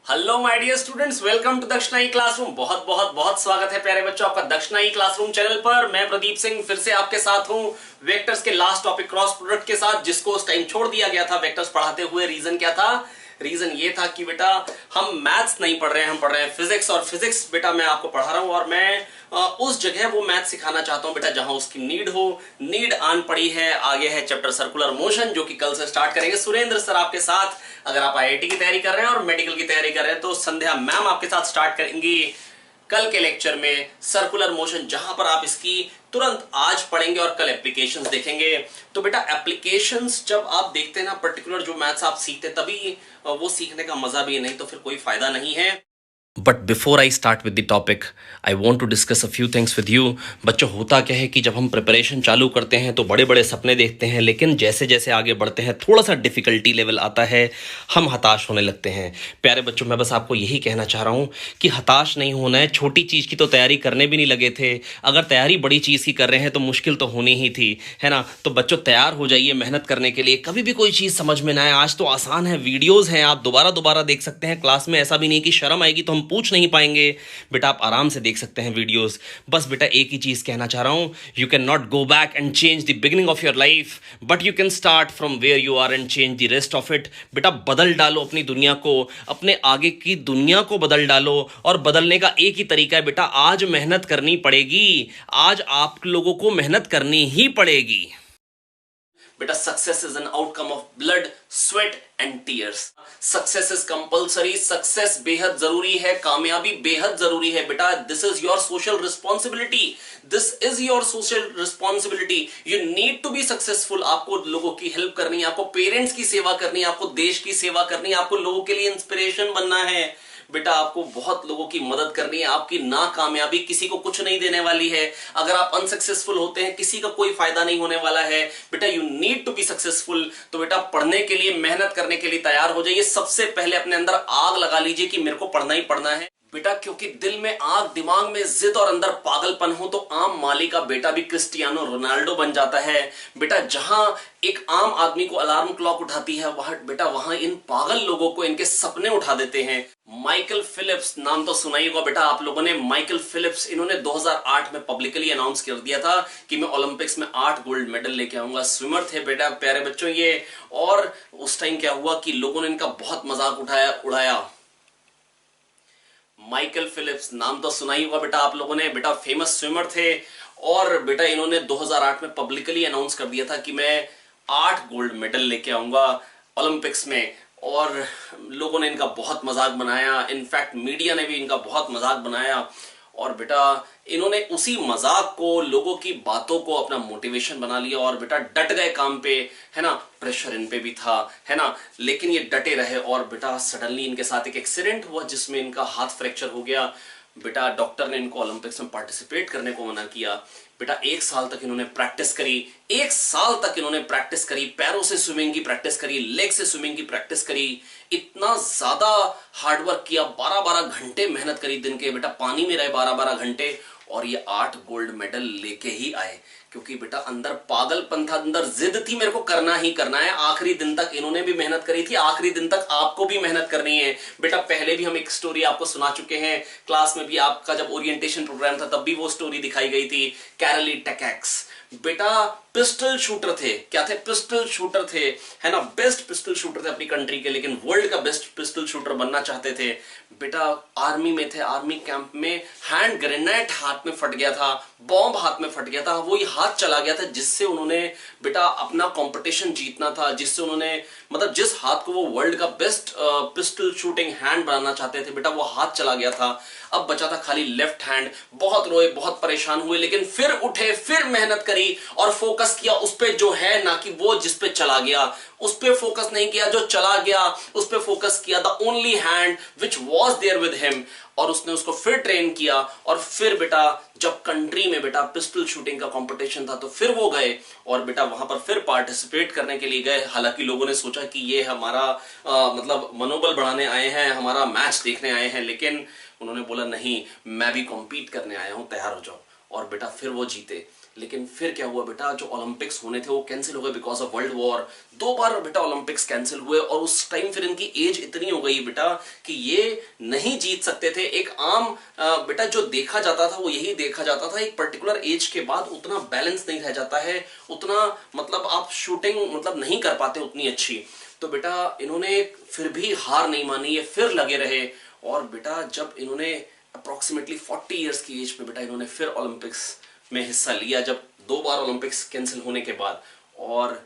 Hello my dear students, welcome to Dakshinai classroom. बहुत बहुत बहुत स्वागत है प्यारे बच्चों आपका दक्षिणाई क्लासरूम चैनल पर। मैं प्रदीप सिंह फिर से आपके साथ हूं वेक्टर्स के लास्ट टॉपिक क्रॉस प्रोडक्ट के साथ, जिसको उस टाइम छोड़ दिया गया था वेक्टर्स पढ़ाते हुए। रीजन क्या था? रीजन ये था कि बेटा हम मैथ्स नहीं पढ़ रहे हैं, हम पढ़ रहे हैं फिजिक्स। और फिजिक्स बेटा मैं आपको पढ़ा रहा हूं और मैं उस जगह वो मैथ सिखाना चाहता हूं बेटा जहां उसकी नीड हो। नीड आन पड़ी है। आगे है चैप्टर सर्कुलर मोशन, जो कि कल से स्टार्ट करेंगे सुरेंद्र सर आपके साथ। अगर आप आईआईटी की तैयारी कर रहे हैं और मेडिकल की तैयारी कर रहे हैं तो संध्या मैम आपके साथ स्टार्ट करेंगी कल के लेक्चर में सर्कुलर मोशन, जहां पर आप इसकी तुरंत आज पढ़ेंगे और कल एप्लीकेशंस देखेंगे। तो बेटा एप्लीकेशंस जब आप देखते हैं ना, पर्टिकुलर जो मैथ्स आप सीखते हैं, तभी वो सीखने का मजा भी, नहीं तो फिर कोई फायदा नहीं है। But before I start with the topic I want to discuss a few things with you. बच्चों, होता क्या है कि जब हम प्रिपरेशन चालू करते हैं तो बड़े बड़े सपने देखते हैं, लेकिन जैसे जैसे आगे बढ़ते हैं थोड़ा सा डिफिकल्टी लेवल आता है, हम हताश होने लगते हैं। प्यारे बच्चों, मैं बस आपको यही कहना चाह रहा हूँ कि हताश नहीं होना है। छोटी चीज़ की तो तैयारी करने भी नहीं लगे थे, अगर तैयारी बड़ी चीज़ की कर रहे हैं तो मुश्किल तो होनी ही थी, है ना। तो बच्चों तैयार हो जाइए मेहनत करने के लिए। कभी भी कोई चीज़ समझ में ना आए, आज तो आसान है, वीडियोज़ हैं, आप दोबारा दोबारा देख सकते हैं क्लास में। ऐसा भी नहीं कि शर्म आएगी तो हम पूछ नहीं पाएंगे, बेटा आप आराम से देख सकते हैं वीडियोस। बस बेटा एक ही चीज कहना चाह रहा हूं, you cannot go back and change the beginning of your life, but you can start from where you are and change the rest of it. बेटा बदल डालो अपनी दुनिया को, अपने आगे की दुनिया को बदल डालो। और बदलने का एक ही तरीका है बेटा, आज मेहनत करनी पड़ेगी। आज आप लोगों को मेहनत करनी ही पड़ेगी। बेटा success is an outcome of blood, sweat and tears. Success is compulsory, success बेहद जरूरी है, कामयाबी बेहद जरूरी है बेटा। This is your social responsibility, this is your social responsibility. You need to be successful. आपको लोगों की हेल्प करनी है, आपको पेरेंट्स की सेवा करनी है, आपको देश की सेवा करनी है, आपको लोगों के लिए इंस्पिरेशन बनना है बेटा। आपको बहुत लोगों की मदद करनी है। आपकी नाकामयाबी किसी को कुछ नहीं देने वाली है। अगर आप अनसक्सेसफुल होते हैं, किसी का कोई फायदा नहीं होने वाला है बेटा। You need to be successful. तो बेटा पढ़ने के लिए, मेहनत करने के लिए तैयार हो जाइए। सबसे पहले अपने अंदर आग लगा लीजिए कि मेरे को पढ़ना ही पढ़ना है बेटा, क्योंकि दिल में आग, दिमाग में जिद और अंदर पागलपन हो तो आम माली का बेटा भी क्रिस्टियानो रोनाल्डो बन जाता है बेटा। जहां एक आम आदमी को अलार्म क्लॉक उठाती है, वहां बेटा वहां इन पागल लोगों को इनके सपने उठा देते हैं। माइकल फिलिप्स नाम तो सुना ही होगा बेटा आप लोगों ने। माइकल फिलिप्स, इन्होंने 2008 में पब्लिकली अनाउंस कर दिया था कि मैं ओलंपिक्स में 8 गोल्ड मेडल लेके आऊंगा। स्विमर थे बेटा प्यारे बच्चों ये। और उस टाइम क्या हुआ कि लोगों ने इनका बहुत मजाक उड़ाया। माइकल फिलिप्स नाम तो सुना ही होगा बेटा आप लोगों ने। बेटा फेमस स्विमर थे और बेटा इन्होंने 2008 में पब्लिकली अनाउंस कर दिया था कि मैं 8 गोल्ड मेडल लेके आऊंगा ओलंपिक्स में। और लोगों ने इनका बहुत मजाक बनाया, इनफैक्ट मीडिया ने भी इनका बहुत मजाक बनाया। और बेटा इन्होंने उसी मजाक को, लोगों की बातों को अपना मोटिवेशन बना लिया और बेटा डट गए काम पे, है ना। प्रेशर इन पे भी था, है ना, लेकिन ये डटे रहे। और बेटा सडनली इनके साथ एक एक्सीडेंट हुआ जिसमें इनका हाथ फ्रैक्चर हो गया बेटा। डॉक्टर ने इनको ओलंपिक्स में पार्टिसिपेट करने को मना किया बेटा। 1 साल तक इन्होंने प्रैक्टिस करी, 1 साल तक इन्होंने प्रैक्टिस करी। पैरों से स्विमिंग की प्रैक्टिस करी, लेग से स्विमिंग की प्रैक्टिस करी। इतना ज्यादा हार्डवर्क किया, 12-12 घंटे मेहनत करी दिन के बेटा। पानी में रहे 12-12 घंटे और ये 8 गोल्ड मेडल लेके ही आए। क्योंकि बेटा अंदर पागलपन था, अंदर जिद थी, मेरे को करना ही करना है। आखिरी दिन तक इन्होंने भी मेहनत करी थी, आखिरी दिन तक आपको भी मेहनत करनी है बेटा। पहले भी हम एक स्टोरी आपको सुना चुके हैं, क्लास में भी आपका जब ओरिएंटेशन प्रोग्राम था तब भी वो स्टोरी दिखाई गई थी। कैरली टेकैक्स बेटा पिस्टल शूटर थे। क्या थे? पिस्टल शूटर थे, है ना। बेस्ट पिस्टल शूटर थे अपनी कंट्री के, लेकिन वर्ल्ड का बेस्ट पिस्टल शूटर बनना चाहते थे बेटा। आर्मी में थे, आर्मी कैंप में हैंड ग्रेनेड हाथ में फट गया था, बॉम्ब हाथ में फट गया था। वही हाथ चला गया था जिससे उन्होंने बेटा अपना कंपटीशन जीतना था, जिससे उन्होंने मतलब जिस हाथ को वो वर्ल्ड का बेस्ट पिस्टल शूटिंग हैंड बनाना चाहते थे बेटा, वो हाथ चला गया था। अब बचा था खाली लेफ्ट हैंड। बहुत रोए, बहुत परेशान हुए, लेकिन फिर उठे, फिर मेहनत करी और फोकस किया उस पे जो है, ना कि वो जिस पे चला गया। उस पे फोकस नहीं किया जो चला गया, उस पे फोकस किया, the only hand which was there with him. और उसने उसको फिर ट्रेन किया और फिर बेटा जब कंट्री में बेटा पिस्टल शूटिंग का कंपटीशन था तो फिर वो गए और बेटा वहां पर फिर पार्टिसिपेट करने के लिए गए। हालांकि लोगों ने सोचा कि ये हमारा मतलब मनोबल बढ़ाने आए हैं, हमारा मैच देखने आए हैं, लेकिन उन्होंने बोला नहीं, मैं भी कॉम्पीट करने आया हूं, तैयार हो जाओ। और बेटा फिर वो जीते। लेकिन फिर क्या हुआ बेटा, जो ओलंपिक्स होने थे वो कैंसिल हो गए बिकॉज ऑफ वर्ल्ड वॉर। 2 बार बेटा ओलंपिक्स कैंसिल हुए और उस टाइम फिर इनकी एज इतनी हो गई बेटा कि ये नहीं जीत सकते थे। एक आम बेटा जो देखा जाता था वो यही देखा जाता था, एक पर्टिकुलर एज के बाद उतना बैलेंस नहीं रह जाता है, उतना मतलब आप शूटिंग मतलब नहीं कर पाते उतनी अच्छी। तो बेटा इन्होंने फिर भी हार नहीं मानी, ये फिर लगे रहे। और बेटा जब इन्होंने अप्रोक्सीमेटली 40 ईयर्स की एज पे बेटा इन्होंने फिर ओलंपिक्स में हिस्सा लिया, जब 2 बार ओलंपिक्स कैंसिल होने के बाद, और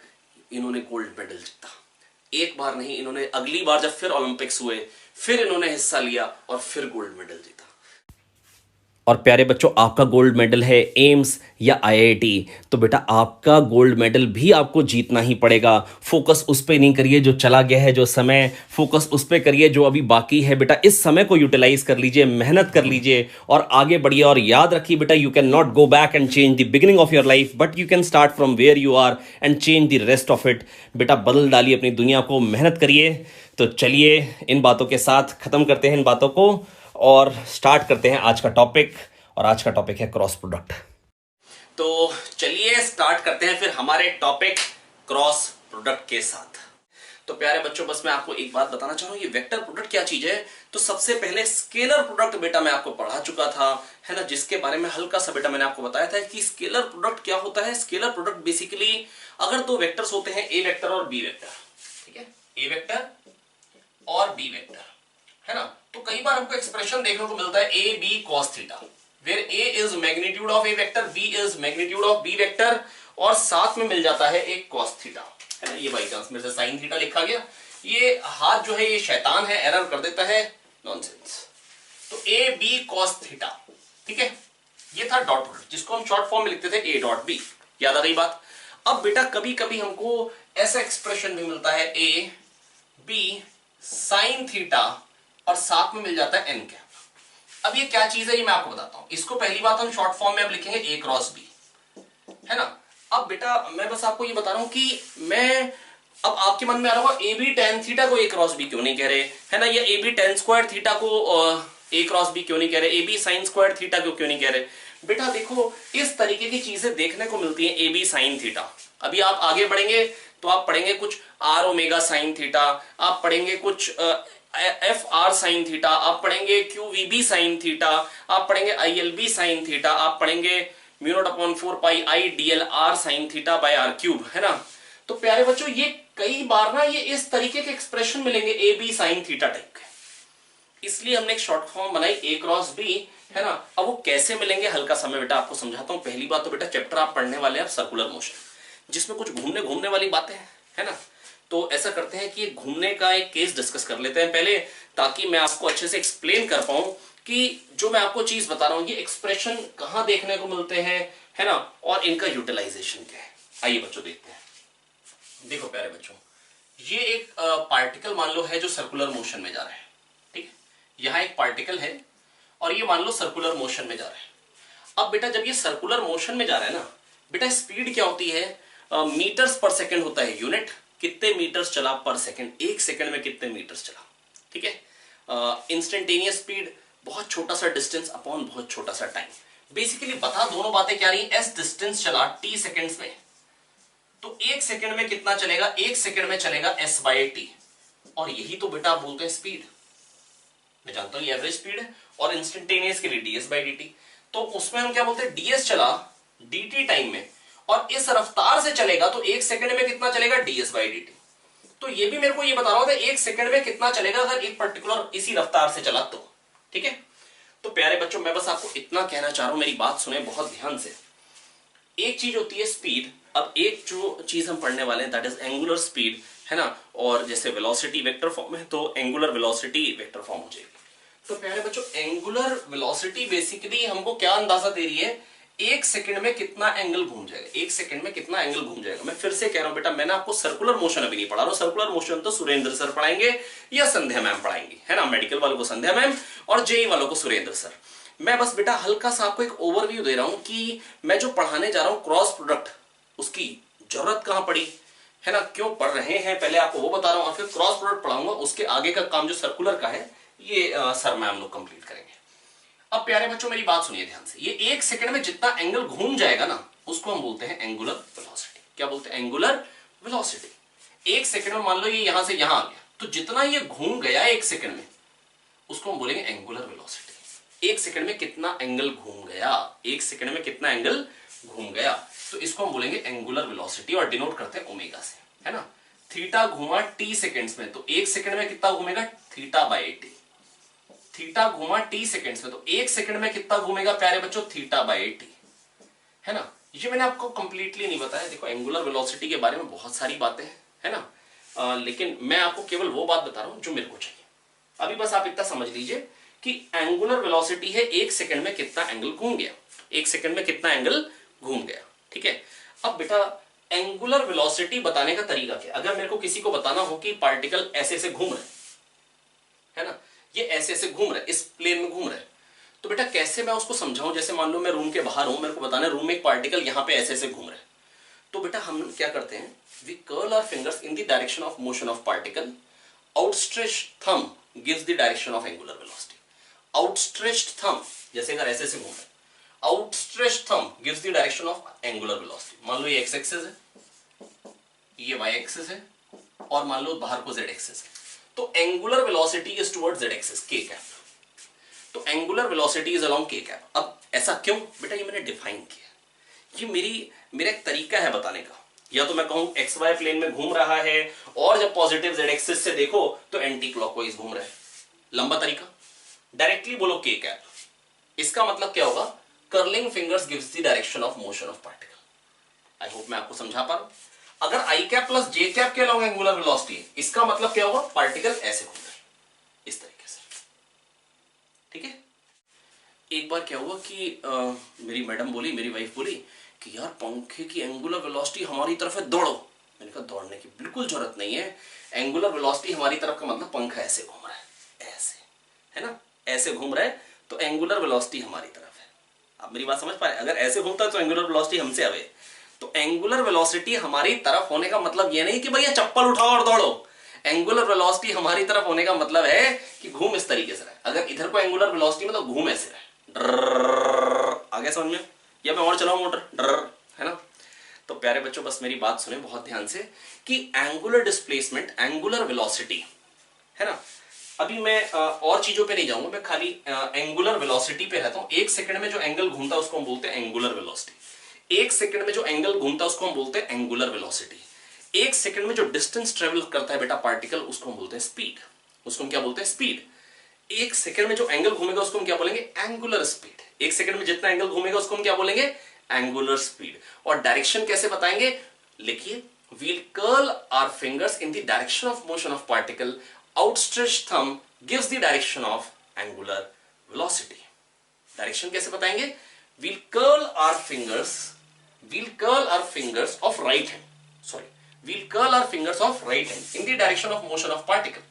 इन्होंने गोल्ड मेडल जीता। एक बार नहीं, इन्होंने अगली बार जब फिर ओलंपिक्स हुए फिर इन्होंने हिस्सा लिया और फिर गोल्ड मेडल जीता। और प्यारे बच्चों, आपका गोल्ड मेडल है एम्स या आईआईटी, तो बेटा आपका गोल्ड मेडल भी आपको जीतना ही पड़ेगा। फोकस उस पे नहीं करिए जो चला गया है, जो समय, फोकस उस पे करिए जो अभी बाकी है। बेटा इस समय को यूटिलाइज कर लीजिए, मेहनत कर लीजिए और आगे बढ़िए। और याद रखिए बेटा, you cannot go back and change the beginning of your life, but you can start from where you are and change the rest of it. बेटा बदल डालिए अपनी दुनिया को, मेहनत करिए। तो चलिए इन बातों के साथ खत्म करते हैं इन बातों को और स्टार्ट करते हैं आज का टॉपिक। और आज का टॉपिक है क्रॉस प्रोडक्ट। तो चलिए स्टार्ट करते हैं फिर हमारे टॉपिक क्रॉस प्रोडक्ट के साथ। तो प्यारे बच्चों, बस मैं आपको एक बात बताना चाह रहा हूं, ये वेक्टर प्रोडक्ट क्या चीज है। तो सबसे पहले स्केलर प्रोडक्ट बेटा मैं आपको पढ़ा चुका था, है ना, जिसके बारे में हल्का सा बेटा मैंने आपको बताया था कि स्केलर प्रोडक्ट क्या होता है। स्केलर प्रोडक्ट बेसिकली अगर 2 वेक्टर्स होते हैं, ए वेक्टर और बी वेक्टर, ठीक है, ए वेक्टर और बी वेक्टर, है ना, तो कई बार हमको एक्सप्रेशन देखने को मिलता है A B cos theta, where A is magnitude of A vector, B is magnitude of B vector, और साथ में मिल जाता है एक cos थीटा, है ना। ये बाई चांस मेरे से sin थीटा लिखा गया, ये हाथ जो है ये शैतान है, एरर कर देता है, नॉनसेंस। तो A B cos थीटा, ठीक है, ये था डॉट प्रोडक्ट जिसको हम शॉर्ट फॉर्म में लिखते थे A डॉट B। याद आ गई बात। अब बेटा कभी कभी हमको ऐसा एक्सप्रेशन भी मिलता है A B sin थीटा और साथ में मिल जाता है n कैप। अब ये क्या चीज है ये मैं आपको बताता हूं। इसको पहली बात हम शॉर्ट फॉर्म में अब लिखेंगे ए क्रॉस बी, है ना। अब बेटा मैं बस आपको ये बता रहा हूं कि मैं, अब आपके मन में आ रहा होगा ए बी टेन थीटा को ए क्रॉस बी क्यों नहीं कह रहे, है ना, या A B tan square theta को ए क्रॉस बी क्यों नहीं कह रहे, A B sine square theta को क्यों नहीं कह रहे। बेटा देखो इस तरीके की चीजें देखने को मिलती है, ए बी साइन थीटा। अभी आप आगे बढ़ेंगे तो आप पढ़ेंगे कुछ आर ओमेगा साइन थीटा, आप पढ़ेंगे कुछ एफ आर साइन थीटा, आप पढ़ेंगे Q V B sine theta, आप पढ़ेंगे I L B sine theta, आप पढ़ेंगे mu naught upon 4 pi I D L R sine theta by R cube, है ना। तो प्यारे बच्चों ये कई बार ना ये इस तरीके के एक्सप्रेशन मिलेंगे A B sine theta type के, इसलिए हमने एक शॉर्ट फॉर्म बनाई ए क्रॉस बी, है ना। अब वो कैसे मिलेंगे हल्का समय बेटा आपको समझाता हूं। पहली बात तो बेटा चैप्टर आप पढ़ने वाले हैं सर्कुलर मोशन, जिसमें कुछ घूमने वाली बातें हैं, है ना। तो ऐसा करते हैं कि घूमने का एक केस डिस्कस कर लेते हैं पहले, ताकि मैं आपको अच्छे से एक्सप्लेन कर पाऊं कि जो मैं आपको चीज बता रहा हूं ये एक्सप्रेशन कहां देखने को मिलते हैं, है ना, और इनका यूटिलाइजेशन क्या है। आइए बच्चों देखते हैं। देखो प्यारे बच्चों, ये एक पार्टिकल मान लो है जो सर्कुलर मोशन में जा रहा है, ठीक है, यहां एक पार्टिकल है और ये मान लो सर्कुलर मोशन में जा रहा है। अब बेटा जब ये सर्कुलर मोशन में जा रहा है ना बेटा, स्पीड क्या होती है, मीटर्स पर सेकेंड होता है यूनिट, कितने मीटर्स चला पर सेकंड, 1 सेकंड में कितने मीटर्स चला, ठीक है। इंस्टेंटेनियस स्पीड, बहुत छोटा सा डिस्टेंस अपॉन बहुत छोटा सा टाइम। बेसिकली बता दोनों बातें क्या रही, एस डिस्टेंस चला टी सेकंड्स में, तो 1 सेकंड में कितना चलेगा, 1 सेकंड में चलेगा एस बाय टी, और यही तो बेटा आप बोलते हैं स्पीड। मैं जानता हूं ये एवरेज स्पीड है, और इंस्टेंटेनियस के लिए डीएस बाय डी, तो उसमें हम क्या बोलते हैं, डीएस चला dt टाइम में, और इस रफ्तार से चलेगा तो 1 सेकंड में कितना चलेगा, ds बाई dt। तो ये भी मेरे को ये बता रहा हूं 1 सेकंड में कितना चलेगा अगर एक पर्टिकुलर इसी रफ्तार से चला तो, ठीक है। तो प्यारे बच्चों मैं बस आपको इतना कहना चाह रहा हूं, मेरी बात सुने बहुत ध्यान से। एक चीज होती है स्पीड, अब एक जो चीज हम पढ़ने वाले हैं दैट इज एंगुलर स्पीड, है ना, और जैसे वेलोसिटी वेक्टर फॉर्म है तो एंगुलर वेलोसिटी वेक्टर फॉर्म हो जाएगी। तो प्यारे बच्चों एंगुलर वेलोसिटी बेसिकली हमको क्या अंदाजा दे रही है, 1 सेकंड में कितना एंगल घूम जाएगा, 1 सेकंड में कितना एंगल घूम जाएगा। मैं फिर से कह रहा हूं बेटा, मैंने आपको सर्कुलर मोशन अभी नहीं पढ़ा रहा हूं, सर्कुलर मोशन तो सुरेंद्र सर पढ़ाएंगे या संध्या मैम पढ़ाएंगी, है ना, मेडिकल वालों को संध्या मैम और जेई वालों को सुरेंद्र सर। मैं बस बेटा हल्का सा आपको एक ओवरव्यू दे रहा हूं कि मैं जो पढ़ाने जा रहा हूं क्रॉस प्रोडक्ट, उसकी जरूरत कहां पड़ी, है ना, क्यों पढ़ रहे हैं, पहले आपको वो बता रहा हूं और फिर क्रॉस प्रोडक्ट पढ़ाऊंगा। उसके आगे का काम जो सर्कुलर का है ये सर मैम लोग कंप्लीट करेंगे। अब प्यारे बच्चों मेरी बात सुनिए ध्यान से, ये 1 सेकंड में जितना एंगल घूम जाएगा ना उसको हम बोलते हैं एंगुलर वेलोसिटी। क्या बोलते हैं? Angular velocity. एक सेकंड में मान लो ये यहां से यहां आ गया, तो जितना ये घूम गया एक सेकंड में उसको हम बोलेंगे एंगुलर वेलोसिटी। एक सेकंड में कितना एंगल घूम गया, एक सेकंड में कितना एंगल घूम गया, तो इसको हम बोलेंगे एंगुलर वेलोसिटी और डिनोट करते हैं ओमेगा से, है ना। थीटा घूमा टी सेकेंड्स में, तो एक सेकंड में कितना घूमेगा? Theta by T. थीटा घूमा टी सेकेंड्स में, तो एक सेकंड में कितना घूमेगा प्यारे बच्चों? थीटा बाई टी, है ना। ये मैंने आपको कंप्लीटली नहीं बताया। देखो एंगुलर वेलोसिटी के बारे में बहुत सारी बातें हैं, है ना, लेकिन मैं आपको केवल वो बात बता रहा हूं जो मेरे को चाहिए। अभी बस आप इतना समझ लीजिए कि एंगुलर वेलोसिटी है एक सेकंड में कितना एंगल घूम गया, एक सेकंड में कितना एंगल घूम गया, ठीक है। अब बेटा एंगुलर वेलोसिटी बताने का तरीका क्या? अगर मेरे को किसी को बताना हो कि पार्टिकल ऐसे ऐसे घूम रहे, है ना, ये ऐसे ऐसे घूम रहे, इस प्लेन में घूम रहे, तो बेटा कैसे मैं उसको समझाऊं? जैसे मान लो मैं रूम के बाहर हूं, मेरे को बताना है रूम में एक पार्टिकल यहां पे ऐसे ऐसे घूम रहे, तो बेटा हम क्या करते हैं? We curl our fingers in the direction of motion of particle, outstretched thumb gives the direction of angular velocity. Outstretched thumb, जैसे अगर ऐसे ऐसे घूम रहे, outstretched thumb gives the direction of angular velocity. मान लो ये एक्स एक्सिस है, ये वाई एक्सिस है, और मान लो बाहर को जेड एक्सिस है, तो angular velocity is towards Z axis, के कैप। तो एंगुलर वेलोसिटी इज अलोंग के कैप। अब ऐसा क्यों? बेटा ये मैंने डिफाइन किया, ये मेरा एक तरीका है बताने का। या तो मैं कहूं एक्स वाई प्लेन में घूम रहा है, और जब पॉजिटिव जेड एक्सिस से देखो तो एंटी क्लॉकवाइज घूम रहा है। लंबा तरीका, डायरेक्टली बोलो के कैप। इसका मतलब क्या होगा? Curling fingers gives the direction of motion of particle. I hope मैं आपको समझा पा रहा हूं। अगर आई कैप प्लस जे कैप के अलोंग एंगुलर वेलोसिटी, इसका मतलब क्या होगा? पार्टिकल ऐसे घूम रहा है, इस तरीके से, ठीक है। एक बार क्या हुआ कि मेरी मैडम बोली, मेरी वाइफ बोली कि यार पंखे की एंगुलर वेलोसिटी हमारी तरफ है, दौड़ो। मैंने कहा दौड़ने की बिल्कुल जरूरत नहीं है। एंगुलर वेलोसिटी हमारी तरफ का मतलब पंखा ऐसे घूम रहा है, ऐसे, है ना, ऐसे घूम रहा है, तो एंगुलर वेलोसिटी हमारी तरफ है। आप मेरी बात समझ पा रहे? अगर ऐसे घूमता है तो एंगुलर वेलोसिटी हमसे आवे। तो एंगुलर वेलोसिटी हमारी तरफ होने का मतलब ये नहीं कि भैया चप्पल उठाओ और दौड़ो। एंगुलर वेलोसिटी हमारी तरफ होने का मतलब है कि घूम इस तरीके से रहे। अगर इधर को एंगुलर वेलोसिटी में, तो घूम ऐसे रहे, आगे समझ में? या मैं और चलाऊं मोटर, है ना। तो प्यारे बच्चों बस मेरी बात सुने बहुत ध्यान से कि एंगुलर डिस्प्लेसमेंट, एंगुलर वेलोसिटी, है ना। अभी मैं और चीजों पे नहीं जाऊंगा, मैं खाली एंगुलर वेलोसिटी पे रहता हूं। एक सेकंड में जो एंगल घूमता है उसको हम बोलते हैं एंगुलर वेलोसिटी। एक सेकंड में जो एंगल घूमता है उसको हम बोलते हैं एंगुलर वेलोसिटी। एक सेकंड में जो डिस्टेंस ट्रेवल करता है बेटा पार्टिकल, उसको हम बोलते हैं स्पीड। उसको हम क्या बोलते हैं? स्पीड। एक सेकंड में जो एंगल घूमेगा उसको हम क्या बोलेंगे? Angular speed. एक सेकंड में जितना एंगल घूमेगा उसको हम क्या बोलेंगे? Angular speed. और डायरेक्शन कैसे बताएंगे? लिखिए, we'll curl our fingers in the direction of motion of particle, outstretched thumb gives the direction of angular velocity. Direction कैसे बताएंगे? we'll curl our fingers of right hand, we'll curl our fingers of right hand in the direction of motion of particle.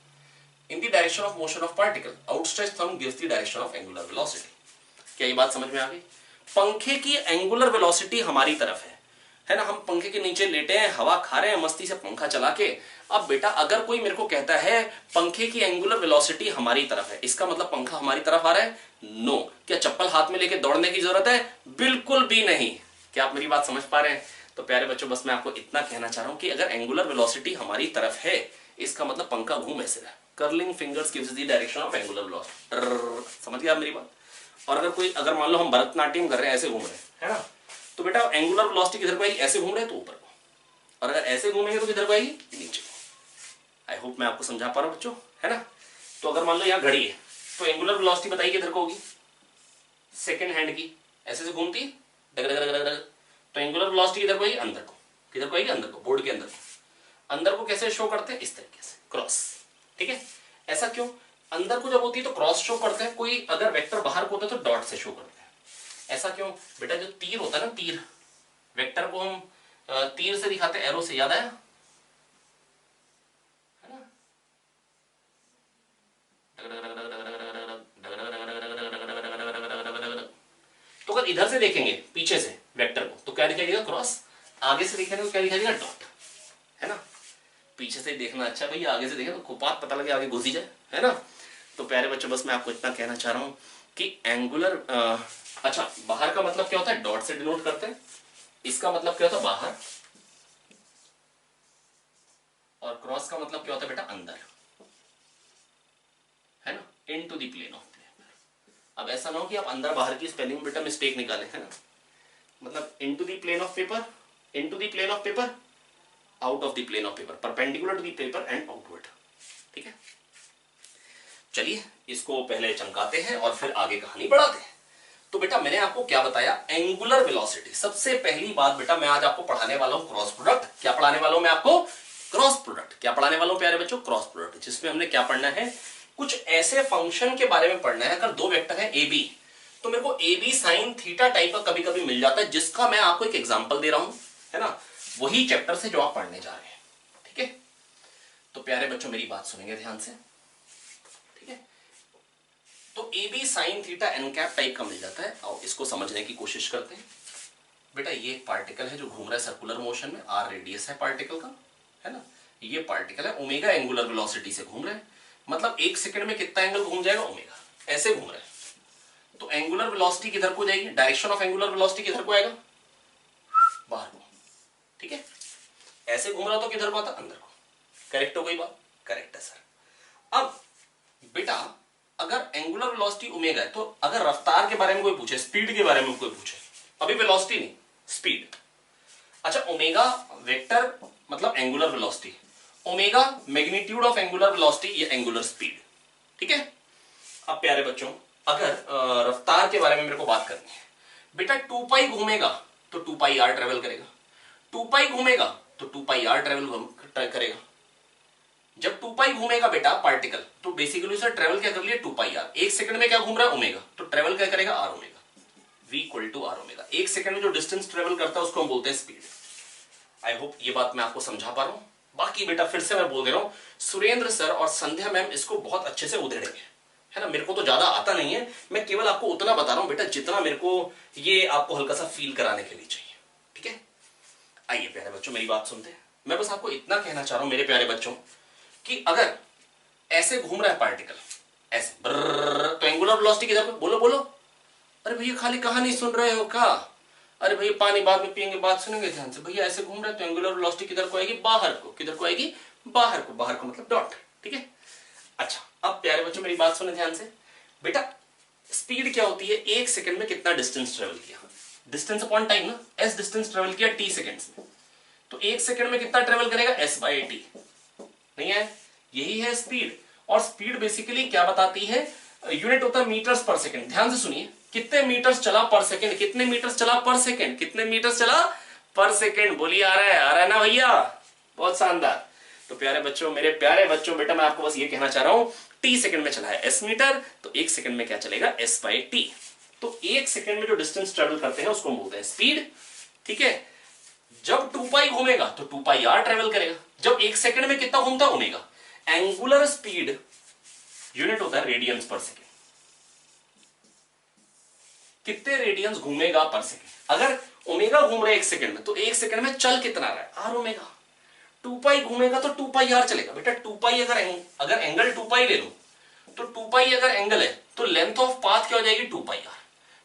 In the direction of motion of particle, outstretched thumb gives the direction of angular velocity. क्या ये बात समझ में आ गई? पंखे की angular velocity हमारी तरफ है ना। हम पंखे के नीचे लेटे हैं, हवा खा रहे हैं मस्ती से पंखा चला के। अब बेटा अगर कोई मेरे को कहता है पंखे की एंगुलर वेलोसिटी हमारी तरफ है, इसका मतलब पंखा हमारी तरफ आ रहा है? नो। क्या चप्पल हाथ में लेके दौड़ने की जरूरत है? बिल्कुल भी नहीं। क्या आप मेरी बात समझ पा रहे हैं? तो प्यारे बच्चों बस मैं आपको इतना कहना चाह रहा हूं कि अगर एंगुलर वेलोसिटी हमारी तरफ है, इसका मतलब पंखा घूम ऐसे रहा। Curling fingers gives the direction of angular velocity. समझ गया आप मेरी बात? और अगर मान लो हम भरतनाट्यम कर रहे हैं, ऐसे घूम रहे हैं, है ना, तो बेटा एंगुलर वेलोसिटी किधर को आएगी? ऐसे घूम रहे हैं तो ऊपर को, और अगर ऐसे घूमेंगे तो किधर को आएगी? नीचे को। आई होप मैं आपको समझा पा रहा हूं बच्चों, है ना। तो अगर मान लो यहाँ घड़ी है, तो एंगुलर वेलोसिटी बताइए किधर को होगी? सेकंड हैंड की ऐसे से घूमती है, डग डग डग डग, तो एंगुलर वेलोसिटी किधर को आएगी? अंदर को। किधर को आएगी? अंदर को, बोर्ड के अंदर को। अंदर को कैसे शो करते हैं? इस तरीके से, क्रॉस, ठीक है। ऐसा क्यों? अंदर को जब होती है तो क्रॉस शो करते हैं, कोई अगर वेक्टर बाहर को होता है तो डॉट से शो करते हैं। ऐसा क्यों? बेटा जो तीर होता है ना, तीर, वेक्टर को हम तीर से दिखाते हैं, एरो से, याद आया, है ना। तो अगर इधर से देखेंगे पीछे से वेक्टर को तो क्या दिखाई देगा? क्रॉस। आगे से देखेंगे तो क्या दिखाई देगा? डॉट, है ना। पीछे से देखना अच्छा भैया, आगे से देखें तो कुपात पता लगे आगे घुसी जाए, है ना। तो प्यारे बच्चों बस मैं आपको इतना कहना चाह रहा हूं कि एंगुलर अच्छा बाहर का मतलब क्या होता है? डॉट से डिनोट करते हैं, इसका मतलब क्या होता है बाहर, और क्रॉस का मतलब क्या होता है बेटा अंदर, है ना, into the plane of paper. अब ऐसा ना हो कि आप अंदर बाहर की स्पेलिंग में बेटा मिस्टेक निकालें, है ना, मतलब into the plane of paper, into the plane of paper, out of the plane of paper, perpendicular to the paper and outward. ठीक है, चलिए इसको पहले चमकाते हैं और फिर आगे कहानी बढ़ाते हैं। तो बेटा मैंने आपको क्या बताया, एंगुलर वेलोसिटी। सबसे पहली बात बेटा मैं आज आपको पढ़ाने वाला हूं क्रॉस प्रोडक्ट। क्या पढ़ाने वाला हूं मैं आपको, क्रॉस प्रोडक्ट। क्या पढ़ाने वाला हूं प्यारे बच्चों, क्रॉस प्रोडक्ट, जिसमें हमने क्या पढ़ना है, कुछ ऐसे फंक्शन के बारे में पढ़ना है। अगर दो वेक्टर है ए बी, तो मेरे को A B sine theta type का कभी कभी मिल जाता है, जिसका मैं आपको एक एग्जाम्पल दे रहा हूं, है ना, वही चैप्टर से जो आप पढ़ने जा रहे हैं। ठीक है, तो प्यारे बच्चों मेरी बात सुनेंगे ध्यान से। ठीक है, तो A B sine theta N cap type का मिल जाता है। और इसको समझने की कोशिश करते हैं। बेटा ये एक पार्टिकल है जो घूम रहा है सर्कुलर मोशन में, आर रेडियस है पार्टिकल का, है ना, ये पार्टिकल है, ओमेगा एंगुलर वेलोसिटी से घूम रहा है, मतलब एक सेकंड में कितना एंगल घूम जाएगा, ओमेगा, ऐसे घूम रहा है। तो एंगुलर वेलोसिटी किधर को जाएगी, डायरेक्शन ऑफ एंगुलर वेलोसिटी किधर को आएगा, बाहर को। ठीक है, ऐसे घूम रहा तो किधर को आता, अंदर को। करेक्ट हो गई बात, करेक्ट है सर। अब बेटा अगर एंगुलर वेलोसिटी ओमेगा है, तो अगर रफ्तार के बारे में कोई पूछे, स्पीड के बारे में कोई पूछे, अभी वेलोसिटी नहीं, स्पीड। अच्छा, ओमेगा वेक्टर मतलब angular velocity, omega magnitude of angular velocity, ये एंगुलर स्पीड। ठीक है, अब प्यारे बच्चों अगर रफ्तार के बारे में मेरे को बात करनी है, बेटा 2 पाई घूमेगा तो 2 पाई आर ट्रेवल करेगा, 2 पाई घूमेगा तो 2 पाई आर ट्रेवल करेगा। जब 2 पाई घूमेगा बेटा पार्टिकल, तो बेसिकली उसे ट्रेवल क्या कर लिया, 2 पाई आर। एक सेकंड में क्या घूम रहा है, ओमेगा, तो ट्रेवल क्या करेगा, R omega, v equal to R omega. एक सेकंड में जो डिस्टेंस ट्रेवल करता है उसको हम बोलते हैं स्पीड। आई होप ये बात मैं आपको समझा पा रहा हूं। बाकी बेटा फिर से मैं बोल दे रहा हूं, सुरेंद्र सर और संध्या मैम इसको बहुत अच्छे से उधेड़ेंगे, है ना, मेरे को तो ज्यादा आता नहीं है, मैं केवल आपको उतना बता रहा हूं बेटा जितना मेरे को ये आपको हल्का सा फील कराने के लिए चाहिए। ठीक है, आइए प्यारे बच्चों मेरी बात सुनते हैं। मैं बस आपको इतना कहना चाह रहा हूं मेरे प्यारे बच्चों कि अगर ऐसे घूम रहा है पार्टिकल, ऐसे तो एंगुलर वेलोसिटी किधर, बोलो बोलो, अरे भैया खाली कहानी सुन रहे हो क्या, अरे भैया पानी बाद में पियेंगे, बात सुनेंगे ध्यान से। भैया ऐसे घूम रहे हैं तो एंगुलर वेलोसिटी किधर को आएगी, बाहर को। किधर को आएगी, बाहर को। बाहर को मतलब डॉट। ठीक है, अच्छा अब प्यारे बच्चों मेरी बात सुने ध्यान से। बेटा स्पीड क्या होती है, एक सेकंड में कितना डिस्टेंस ट्रेवल किया, डिस्टेंस अपॉन टाइम ना, एस डिस्टेंस ट्रेवल किया टी सेकंड्स में, तो एक सेकंड में कितना ट्रेवल करेगा, एस बाई टी। नहीं है, यही है स्पीड। और स्पीड बेसिकली क्या बताती है, यूनिट होता है मीटर्स पर सेकंड। ध्यान से सुनिए, कितने मीटर्स चला पर सेकंड, कितने मीटर्स चला पर सेकंड, कितने मीटर्स चला पर सेकंड। बोलिए आ रहा है ना भैया, बहुत शानदार। तो प्यारे बच्चों, मेरे प्यारे बच्चों, बेटा मैं आपको बस ये कहना चाह रहा हूं, टी सेकंड में चला है एस मीटर, तो एक सेकंड में क्या चलेगा, एस बाई टी। तो एक सेकंड में जो डिस्टेंस ट्रेवल करते हैं उसको बोलते हैं स्पीड। ठीक है, जब 2 पाई घूमेगा तो 2 पाई आर ट्रेवल करेगा। जब एक सेकंड में कितना घूमता, ओमेगा। एंगुलर स्पीड यूनिट होता है रेडियंस पर सेकंड, कितने रेडियंस घूमेगा पर सेकंड। अगर ओमेगा घूम रहा है एक सेकंड में, तो एक सेकंड में चल कितना रहा है, आर ओमेगा। 2 पाई घूमेगा तो 2 पाई आर चलेगा। बेटा 2 पाई अगर एंगल 2 पाई ले लो, तो 2 पाई अगर एंगल है तो लेंथ ऑफ पाथ क्या हो जाएगी, 2 पाई आर।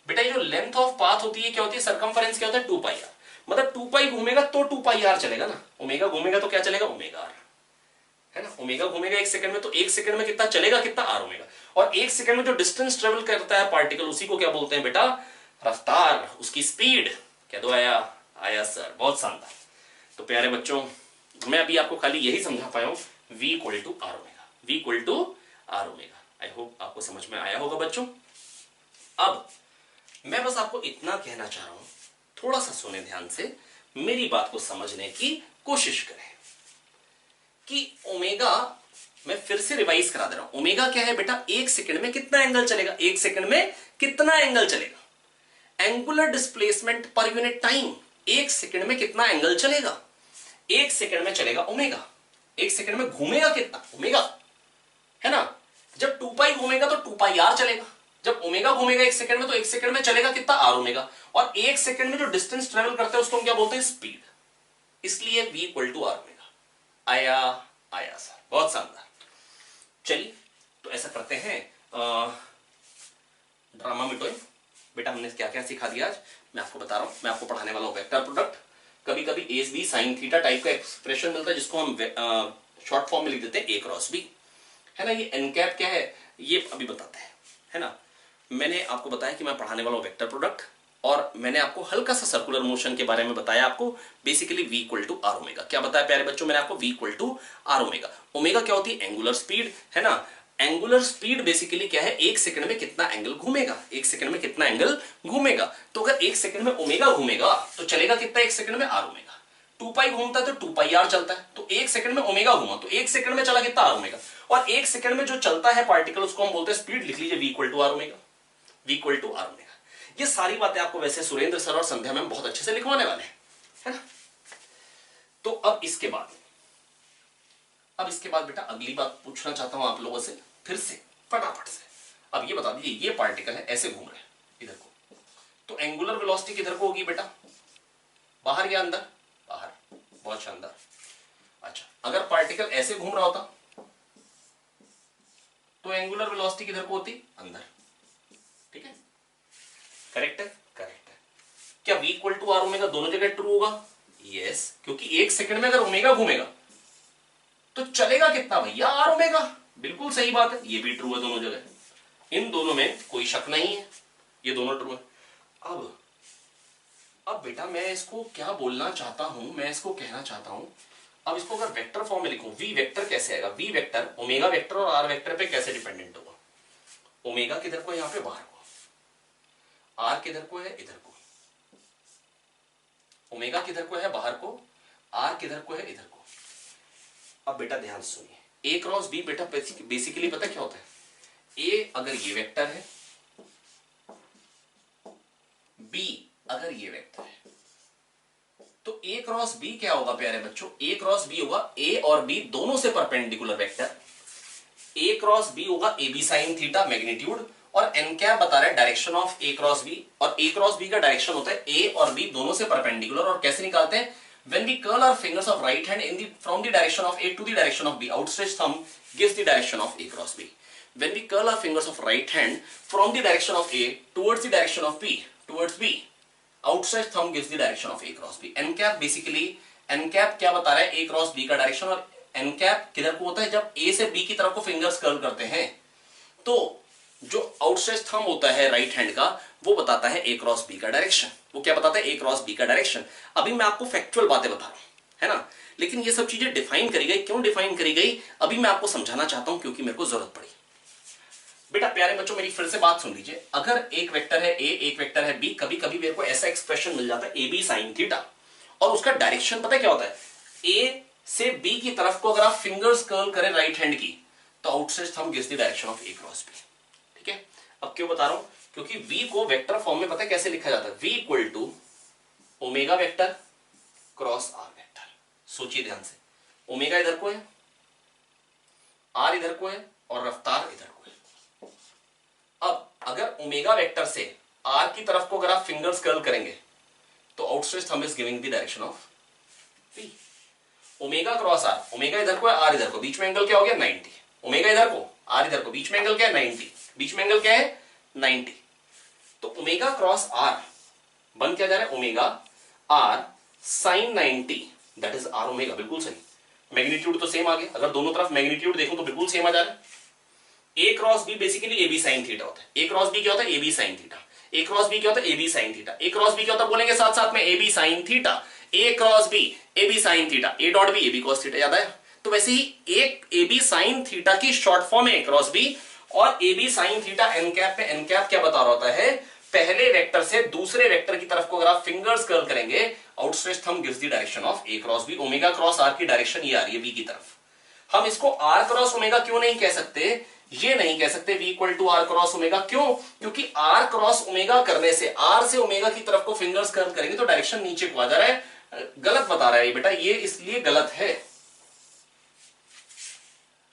बेटा ये जो लेंथ ऑफ पाथ होती है क्या होती है, सरकमफेरेंस क्या होता है, 2 पाई आर। मतलब 2 पाई घूमेगा तो 2 पाई आर चलेगा ना, ओमेगा घूमेगा तो क्या चलेगा, ओमेगा आर, है ना। ओमेगा घूमेगा एक सेकंड में, तो एक सेकंड में कितना चलेगा, कितना, आर ओमेगा। और एक सेकंड में जो डिस्टेंस ट्रेवल करता है पार्टिकल, उसी को क्या बोलते हैं बेटा, रफ्तार, उसकी स्पीड। क्या दो आया, आया सर, बहुत शानदार। तो प्यारे बच्चों मैं अभी आपको खाली यही समझा पाया हूं, v equal to R omega, v equal to R omega. I hope आपको समझ में आया होगा बच्चों। अब मैं बस आपको इतना कहना चाह रहा हूं, थोड़ा सा सुने ध्यान से, मेरी बात को समझने की कोशिश करें कि ओमेगा, मैं फिर से रिवाइज करा दे रहा हूं, ओमेगा क्या है बेटा, एक सेकंड में कितना एंगल चलेगा, एक सेकंड में कितना एंगल चलेगा। Angular displacement per unit time, एक सेकंड में कितना एंगल चलेगा, एक सेकंड में चलेगा ओमेगा। एक सेकंड में घूमेगा कितना, ओमेगा, है ना। जब 2 पाई घूमेगा तो 2 पाई आर चलेगा। जब ओमेगा घूमेगा एक सेकंड में, तो एक सेकंड में चलेगा कितना, आर ओमेगा। और एक सेकंड में जो डिस्टेंस ट्रेवल करते हैं उसको हम क्या बोलते हैं, स्पीड। इसलिए v equal to R omega. आया, आया सर, बहुत शानदार। चलिए तो ऐसा करते हैं, ड्रामा मिटोए। बेटा हमने क्या क्या सिखा दिया आज मैं आपको बता रहा हूं। मैं आपको पढ़ाने वाला हूं वेक्टर प्रोडक्ट, कभी कभी A B sine theta type का एक्सप्रेशन मिलता है जिसको हम शॉर्ट फॉर्म में लिख देते हैं ए क्रॉस बी, है ना। ये एन कैप क्या है ये अभी बताते हैं, है ना। मैंने आपको बताया कि मैं पढ़ाने वाला हूं वेक्टर प्रोडक्ट, और मैंने आपको हल्का सा सर्कुलर मोशन के बारे में बताया, आपको basically v equal to R omega. क्या बताया प्यारे बच्चों मैंने आपको? v equal to R omega. Omega क्या होती है? एंगुलर स्पीड, है ना। एंगुलर स्पीड बेसिकली क्या है? एक सेकंड में कितना एंगल घूमेगा, एक सेकंड में कितना एंगल घूमेगा। तो अगर एक सेकंड में ओमेगा घूमेगा तो चलेगा कितना एक सेकंड में? Are omega. 2 पाई घूमता है तो 2 पाई आर चलता है, तो एक सेकंड में ओमेगा घूमा तो एक सेकंड में चला कितना? R omega. और एक सेकंड में जो चलता है पार्टिकल उसको हम बोलते हैं स्पीड। लिख लीजिए v equal to R omega, v equal to R omega. ये सारी बातें आपको वैसे सुरेंद्र सर और संध्या मैम बहुत अच्छे से लिखवाने वाले हैं, है ना। तो अब इसके बाद बेटा अगली बात पूछना चाहता हूं आप लोगों से फिर से फटाफट से। अब ये बता दीजिए, ये पार्टिकल है ऐसे घूम रहे हैं इधर को, तो एंगुलर वेलोसिटी किधर को होगी बेटा? बाहर या अंदर? बाहर। बहुत शानदार। अच्छा, अगर पार्टिकल ऐसे घूम रहा होता तो एंगुलर वेलोसिटी किधर को होती? अंदर। ठीक है, करेक्ट है, करेक्ट है। क्या v equal to R omega दोनों जगह ट्रू होगा? यस, क्योंकि एक सेकंड में अगर ओमेगा घूमेगा तो चलेगा कितना भैया? R omega. बिल्कुल सही बात है, ये भी ट्रू है दोनों जगह, इन दोनों में कोई शक नहीं है, ये दोनों ट्रू है। अब बेटा मैं इसको क्या बोलना चाहता हूं, मैं इसको कहना चाहता हूं, अब इसको अगर वेक्टर फॉर्म में लिखूं, v वेक्टर कैसे आएगा? v वेक्टर ओमेगा वेक्टर और r वेक्टर पे कैसे डिपेंडेंट होगा? ओमेगा किधर को है? यहां पे बाहर को, r किधर को है? इधर को। ओमेगा किधर को है? बाहर को। r किधर को है? इधर को। अब बेटा ध्यान सुनिए, a क्रॉस b बेटा बेसिकली पता क्या होता है? a अगर ये वेक्टर है, b अगर ये वेक्टर है, तो a क्रॉस b क्या होगा प्यारे बच्चों? a क्रॉस b होगा a और b दोनों से perpendicular vector. a cross b होगा A B sine theta magnitude, और n क्या बता रहा है? Direction of a cross b, और a क्रॉस b का डायरेक्शन होता है a और b दोनों से परपेंडिकुलर। और कैसे निकालते हैं? When we curl our fingers of right hand from the direction of A to the direction of B, outstretched thumb gives the direction of A cross B. When we curl our fingers of right hand from the direction of A towards the direction of B, outstretched thumb gives the direction of A cross B. N cap basically, N cap क्या बता रहा है? A cross B का direction. और N cap किधर को होता है? जब A से B की तरफ को फिंगर्स कर्ल करते हैं तो जो आउटस्ट्रेच थंब होता है राइट हैंड का, वो बताता है ए क्रॉस बी का डायरेक्शन। वो क्या बताता है? ए क्रॉस बी का डायरेक्शन। अभी मैं आपको फैक्चुअल बातें बता रहा हूं, है ना, लेकिन ये सब चीजें डिफाइन करी गई। क्यों डिफाइन करी गई अभी मैं आपको समझाना चाहता हूं, क्योंकि मेरे को जरूरत पड़ी। बेटा प्यारे बच्चों मेरी फिर से बात सुन लीजिए, अगर एक वेक्टर है ए, एक वेक्टर है बी, कभी कभी मेरे को ऐसा एक्सप्रेशन मिल जाता है ए बी साइन थीटा, और उसका डायरेक्शन पता है क्या होता है? ए से बी की तरफ को अगर आप फिंगर्स कर्ल करें राइट हैंड की, तो outstretch thumb gives the direction of A cross B. ठीक है, अब क्यों बता रहा हूं? क्योंकि v को वेक्टर फॉर्म में पता है कैसे लिखा जाता है? v equal to omega vector cross R vector. सोचिए ध्यान से, ओमेगा इधर को है, आर इधर को है, और रफ्तार इधर को है। अब अगर ओमेगा वेक्टर से आर की तरफ को अगर आप फिंगर्स कर्ल करेंगे तो outstretch thumb is giving the direction of v। Omega cross R, omega इधर को है, आर इधर को, बीच में एंगल क्या हो गया? 90। ओमेगा इधर को, आर इधर को, बीच में एंगल क्या है? 90। बीच में एंगल क्या है? 90। तो ओमेगा क्रॉस आर बन क्या जा रहा है? Omega R sine 90, that is R omega. बिल्कुल सही, मैग्नीट्यूड तो सेम आ गया। अगर दोनों तरफ मैग्नीट्यूड देखूं तो बिल्कुल सेम आ जा रहा है। A cross B basically A B sine theta होता है। ए क्रॉस बी क्या होता है? A B sine theta. A cross B क्या होता है? A B sine theta. A cross B क्या होता है? बोलेंगे साथ साथ में, A B sine theta. A cross B A B sine theta, A dot B A B cos theta. याद है? तो वैसे ही एक ए बी साइन थीटा की शॉर्ट फॉर्म है ए क्रॉस बी, और A B sine theta N cap पे एन कैप क्या बता रहा होता है? पहले वेक्टर से दूसरे वेक्टर की तरफ को अगर आप फिंगर्स कर्ल करेंगे, outstretch thumb gives the direction of A cross B. Omega cross R की डायरेक्शन ये आ रही है बी की तरफ। हम इसको आर क्रॉस ओमेगा क्यों नहीं कह सकते? ये नहीं कह सकते v equal to R cross omega. क्यों? क्योंकि आर क्रॉस ओमेगा करने से, आर से ओमेगा की तरफ को फिंगर्स कर्ल करेंगे तो डायरेक्शन नीचे को आ जा रहा है। गलत बता रहा है बेटा, ये इसलिए गलत है।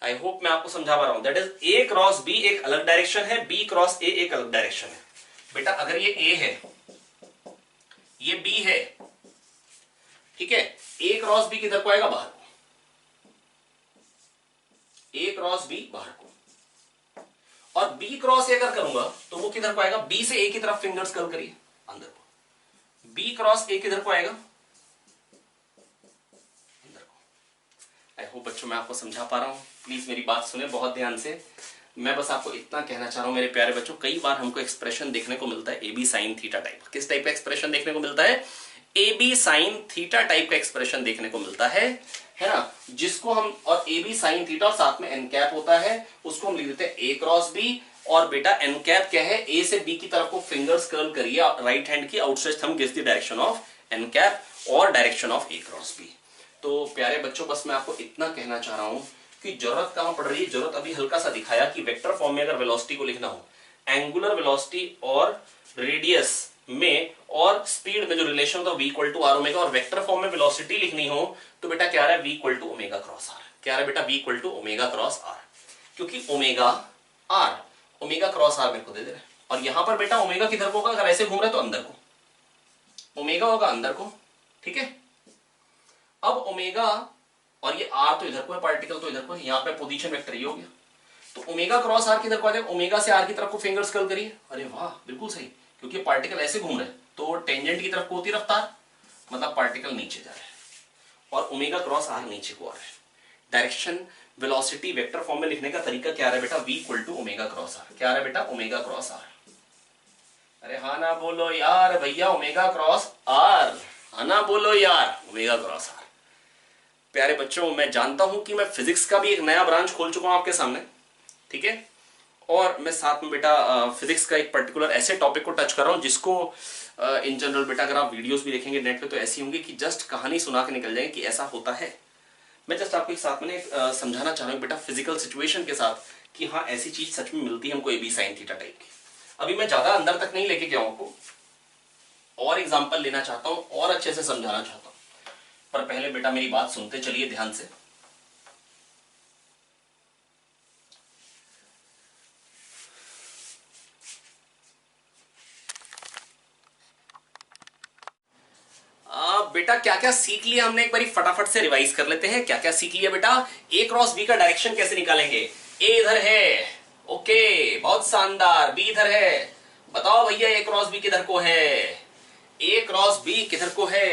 आई होप मैं आपको समझा पा रहा हूं। That is A cross B एक अलग डायरेक्शन है, बी क्रॉस ए एक अलग डायरेक्शन है। बेटा अगर ये ए है, ये बी है, ठीक है, ए क्रॉस बी किधर को आएगा? बाहर को। ए क्रॉस बी बाहर को। और बी क्रॉस ए अगर करूंगा तो वो किधर को आएगा, बी से ए की तरफ फिंगर्स कर्ल करिए अंदर को, बी क्रॉस ए किधर को आएगा, अंदर को। आई होप बच्चों मैं आपको समझा पा रहा हूं, प्लीज मेरी बात सुने बहुत ध्यान से। मैं बस आपको इतना कहना चाह रहा हूं मेरे प्यारे बच्चों, कई बार हमको एक्सप्रेशन देखने को मिलता है A B sine theta type. किस टाइप का एक्सप्रेशन देखने को मिलता है, A B sine theta type का एक्सप्रेशन देखने को मिलता है ना, जिसको हम, और ए बी साइन थीटा और साथ में एन कैप होता है, उसको हम लिख देते हैं ए क्रॉस बी। और बेटा एन कैप क्या है, ए से बी की तरफ को फिंगर्स कर्ल करिए राइट हैंड की, outstretched thumb gives the direction of N cap और direction of A cross B. तो प्यारे बच्चों बस मैं आपको इतना कहना चाह रहा हूं कि जरूरत कहां पड़ रही है, जरूरत अभी हल्का सा दिखाया कि वेक्टर फॉर्म में अगर वेलोसिटी को लिखना हो, एंगुलर वेलोसिटी और रेडियस में और स्पीड में जो रिलेशन होता है v equal to R omega, और वेक्टर फॉर्म में वेलोसिटी लिखनी हो तो बेटा क्या आ रहा है, v equal to omega cross R. क्या आ रहा है बेटा, v equal to omega cross R, क्योंकि omega R, omega cross R मेरे को दे रहा है। और यहां पर बेटा ओमेगा किधर को होगा, अगर ऐसे घूम रहा है तो अंदर को, ओमेगा होगा अंदर को, ठीक है। अब ओमेगा और ये आर तो इधर को है, पार्टिकल तो इधर को है, यहाँ पे पोजीशन वेक्टर ये हो गया, तो ओमेगा क्रॉस आर किधर को आ जाएगा, ओमेगा से आर की तरफ को फिंगर्स कर्ल करिए। अरे वाह बिल्कुल सही, क्योंकि पार्टिकल ऐसे घूम रहे हैं तो टेंजेंट की तरफ को होती रफ्तार, मतलब पार्टिकल नीचे जा रहा है और ओमेगा क्रॉस आर नीचे को आ रहा है। डायरेक्शन वेलोसिटी वेक्टर फॉर्म में लिखने का तरीका क्या आ रहा है बेटा, v equal to omega cross R. क्या आ रहा है बेटा, ओमेगा क्रॉस आर। अरे हाँ ना बोलो यार भैया, ओमेगा क्रॉस आर, हाँ ना बोलो यार, ओमेगा क्रॉस आर। प्यारे बच्चों मैं जानता हूं कि मैं फिजिक्स का भी एक नया ब्रांच खोल चुका हूं आपके सामने, ठीक है, और मैं साथ में बेटा फिजिक्स का एक पर्टिकुलर ऐसे टॉपिक को टच कर रहा हूं जिसको इन जनरल बेटा अगर आप वीडियोस भी देखेंगे नेट पे तो ऐसी होंगी कि जस्ट कहानी सुना के निकल जाएंगे कि ऐसा होता है। मैं जस्ट आपको एक साथ में समझाना चाह रहा हूँ बेटा फिजिकल सिचुएशन के साथ कि हाँ ऐसी चीज सच में मिलती है हमको A B sine theta type की। अभी मैं ज्यादा अंदर तक नहीं लेके गया हूं आपको, और एग्जाम्पल लेना चाहता हूं और अच्छे से समझाना चाहता हूं, पर पहले बेटा मेरी बात सुनते चलिए ध्यान से। बेटा क्या क्या सीख लिया हमने, एक बारी फटाफट से रिवाइज कर लेते हैं। क्या क्या सीख लिया बेटा, ए क्रॉस बी का डायरेक्शन कैसे निकालेंगे, ए इधर है, ओके बहुत शानदार, बी इधर है, बताओ भैया ए क्रॉस बी किधर को है, ए क्रॉस बी किधर को है,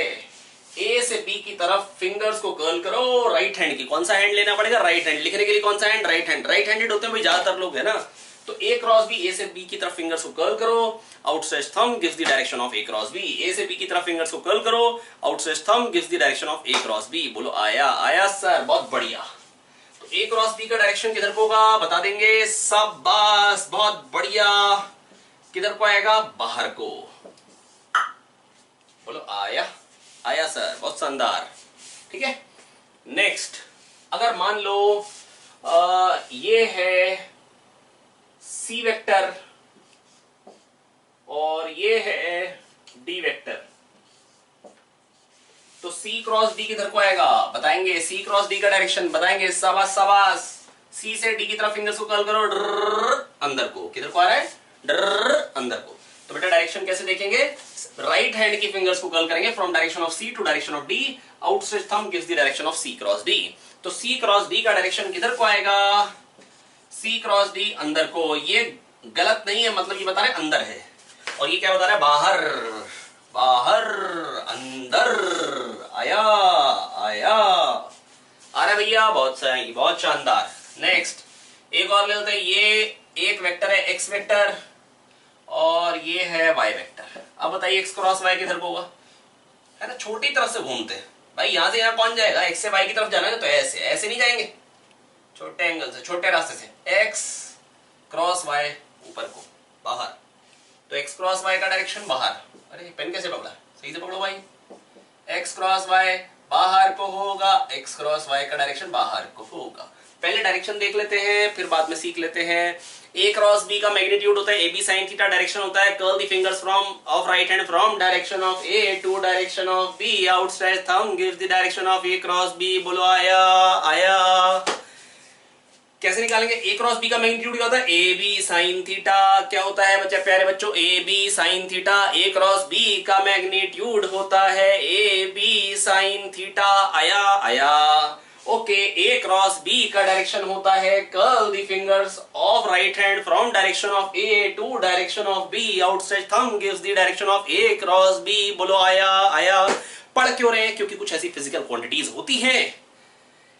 ए से बी की तरफ फिंगर्स को कर्ल करो राइट हैंड की। कौन सा हैंड लेना पड़ेगा, राइट हैंड। लिखने के लिए कौन सा hand, right hand. Right handed होते हैं भाई ज्यादातर लोग, है ना। तो ए क्रॉस बी, ए से बी की तरफ फिंगर्स को कर्ल करो, outstretched thumb gives the direction of A cross B. A से बी की तरफ फिंगर्स को कर्ल करो, outstretched thumb gives the direction of A cross B. बोलो आया, आया सर, बहुत बढ़िया। तो ए क्रॉस बी का डायरेक्शन किधर को होगा बता देंगे, शाबाश बहुत बढ़िया। किधर को आएगा, बाहर को। बोलो आया, आया सर, बहुत शानदार, ठीक है। नेक्स्ट, अगर मान लो ये है सी वेक्टर और ये है डी वेक्टर, तो सी क्रॉस डी किधर को आएगा बताएंगे, सी क्रॉस डी का डायरेक्शन बताएंगे। शाबाश शाबाश, सी से डी की तरफ फिंगर्स को कर्ल करो, अंदर को। किधर को आ रहा है, अंदर को। तो बेटा डायरेक्शन कैसे देखेंगे, राइट हैंड की फिंगर्स को कर्ल करेंगे from direction of C to direction of D, outstretched thumb gives the direction of C cross D. तो सी क्रॉस डी का डायरेक्शन किधर को आएगा, सी क्रॉस डी अंदर को। ये गलत नहीं है, मतलब ये बता रहे अंदर है, और ये क्या बता रहा है, बाहर, बाहर, अंदर। आया, आया, आ रहा भैया, बहुत सही, बहुत शानदार। नेक्स्ट, एक और ले लेते हैं। ये एक वेक्टर है एक्स वेक्टर और ये है वाई वेक्टर। अब बताइए एक्स क्रॉस वाई किधर को होगा, है ना, छोटी तरफ से घूमते हैं भाई, यहां से यहां कौन जाएगा, एक्स से वाई की तरफ जाना है तो ऐसे, ऐसे नहीं जाएंगे, छोटे एंगल से, छोटे रास्ते से। एक्स क्रॉस वाई ऊपर को, बाहर, तो एक्स क्रॉस वाई का डायरेक्शन बाहर। अरे पेन कैसे पकड़ा, सही से पकड़ो भाई। एक्स क्रॉस वाई बाहर को होगा, एक्स क्रॉस वाई का डायरेक्शन बाहर को होगा। पहले डायरेक्शन देख लेते हैं फिर बाद में सीख लेते हैं। ए क्रॉस बी का मैग्नीट्यूड होता है A B sine theta, direction होता है curl the fingers from of right hand from direction of A to direction of B, outstretched thumb gives the direction of A cross B. बोलो आया, आया। कैसे निकालेंगे, ए क्रॉस बी का magnitude क्या होता है, ए बी साइन थीटा। क्या होता है बच्चे प्यारे बच्चों, A B sine theta. A cross B का मैग्नीट्यूड होता है ए बी साइन थीटा। आया, आया। ओके, ए क्रॉस बी का डायरेक्शन होता है curl the fingers of right hand from direction of A to direction of B, outstretch thumb gives the direction of A cross B. बोलो आया आया। पढ़ क्यों रहे हैं? क्योंकि कुछ ऐसी फिजिकल क्वांटिटीज होती हैं।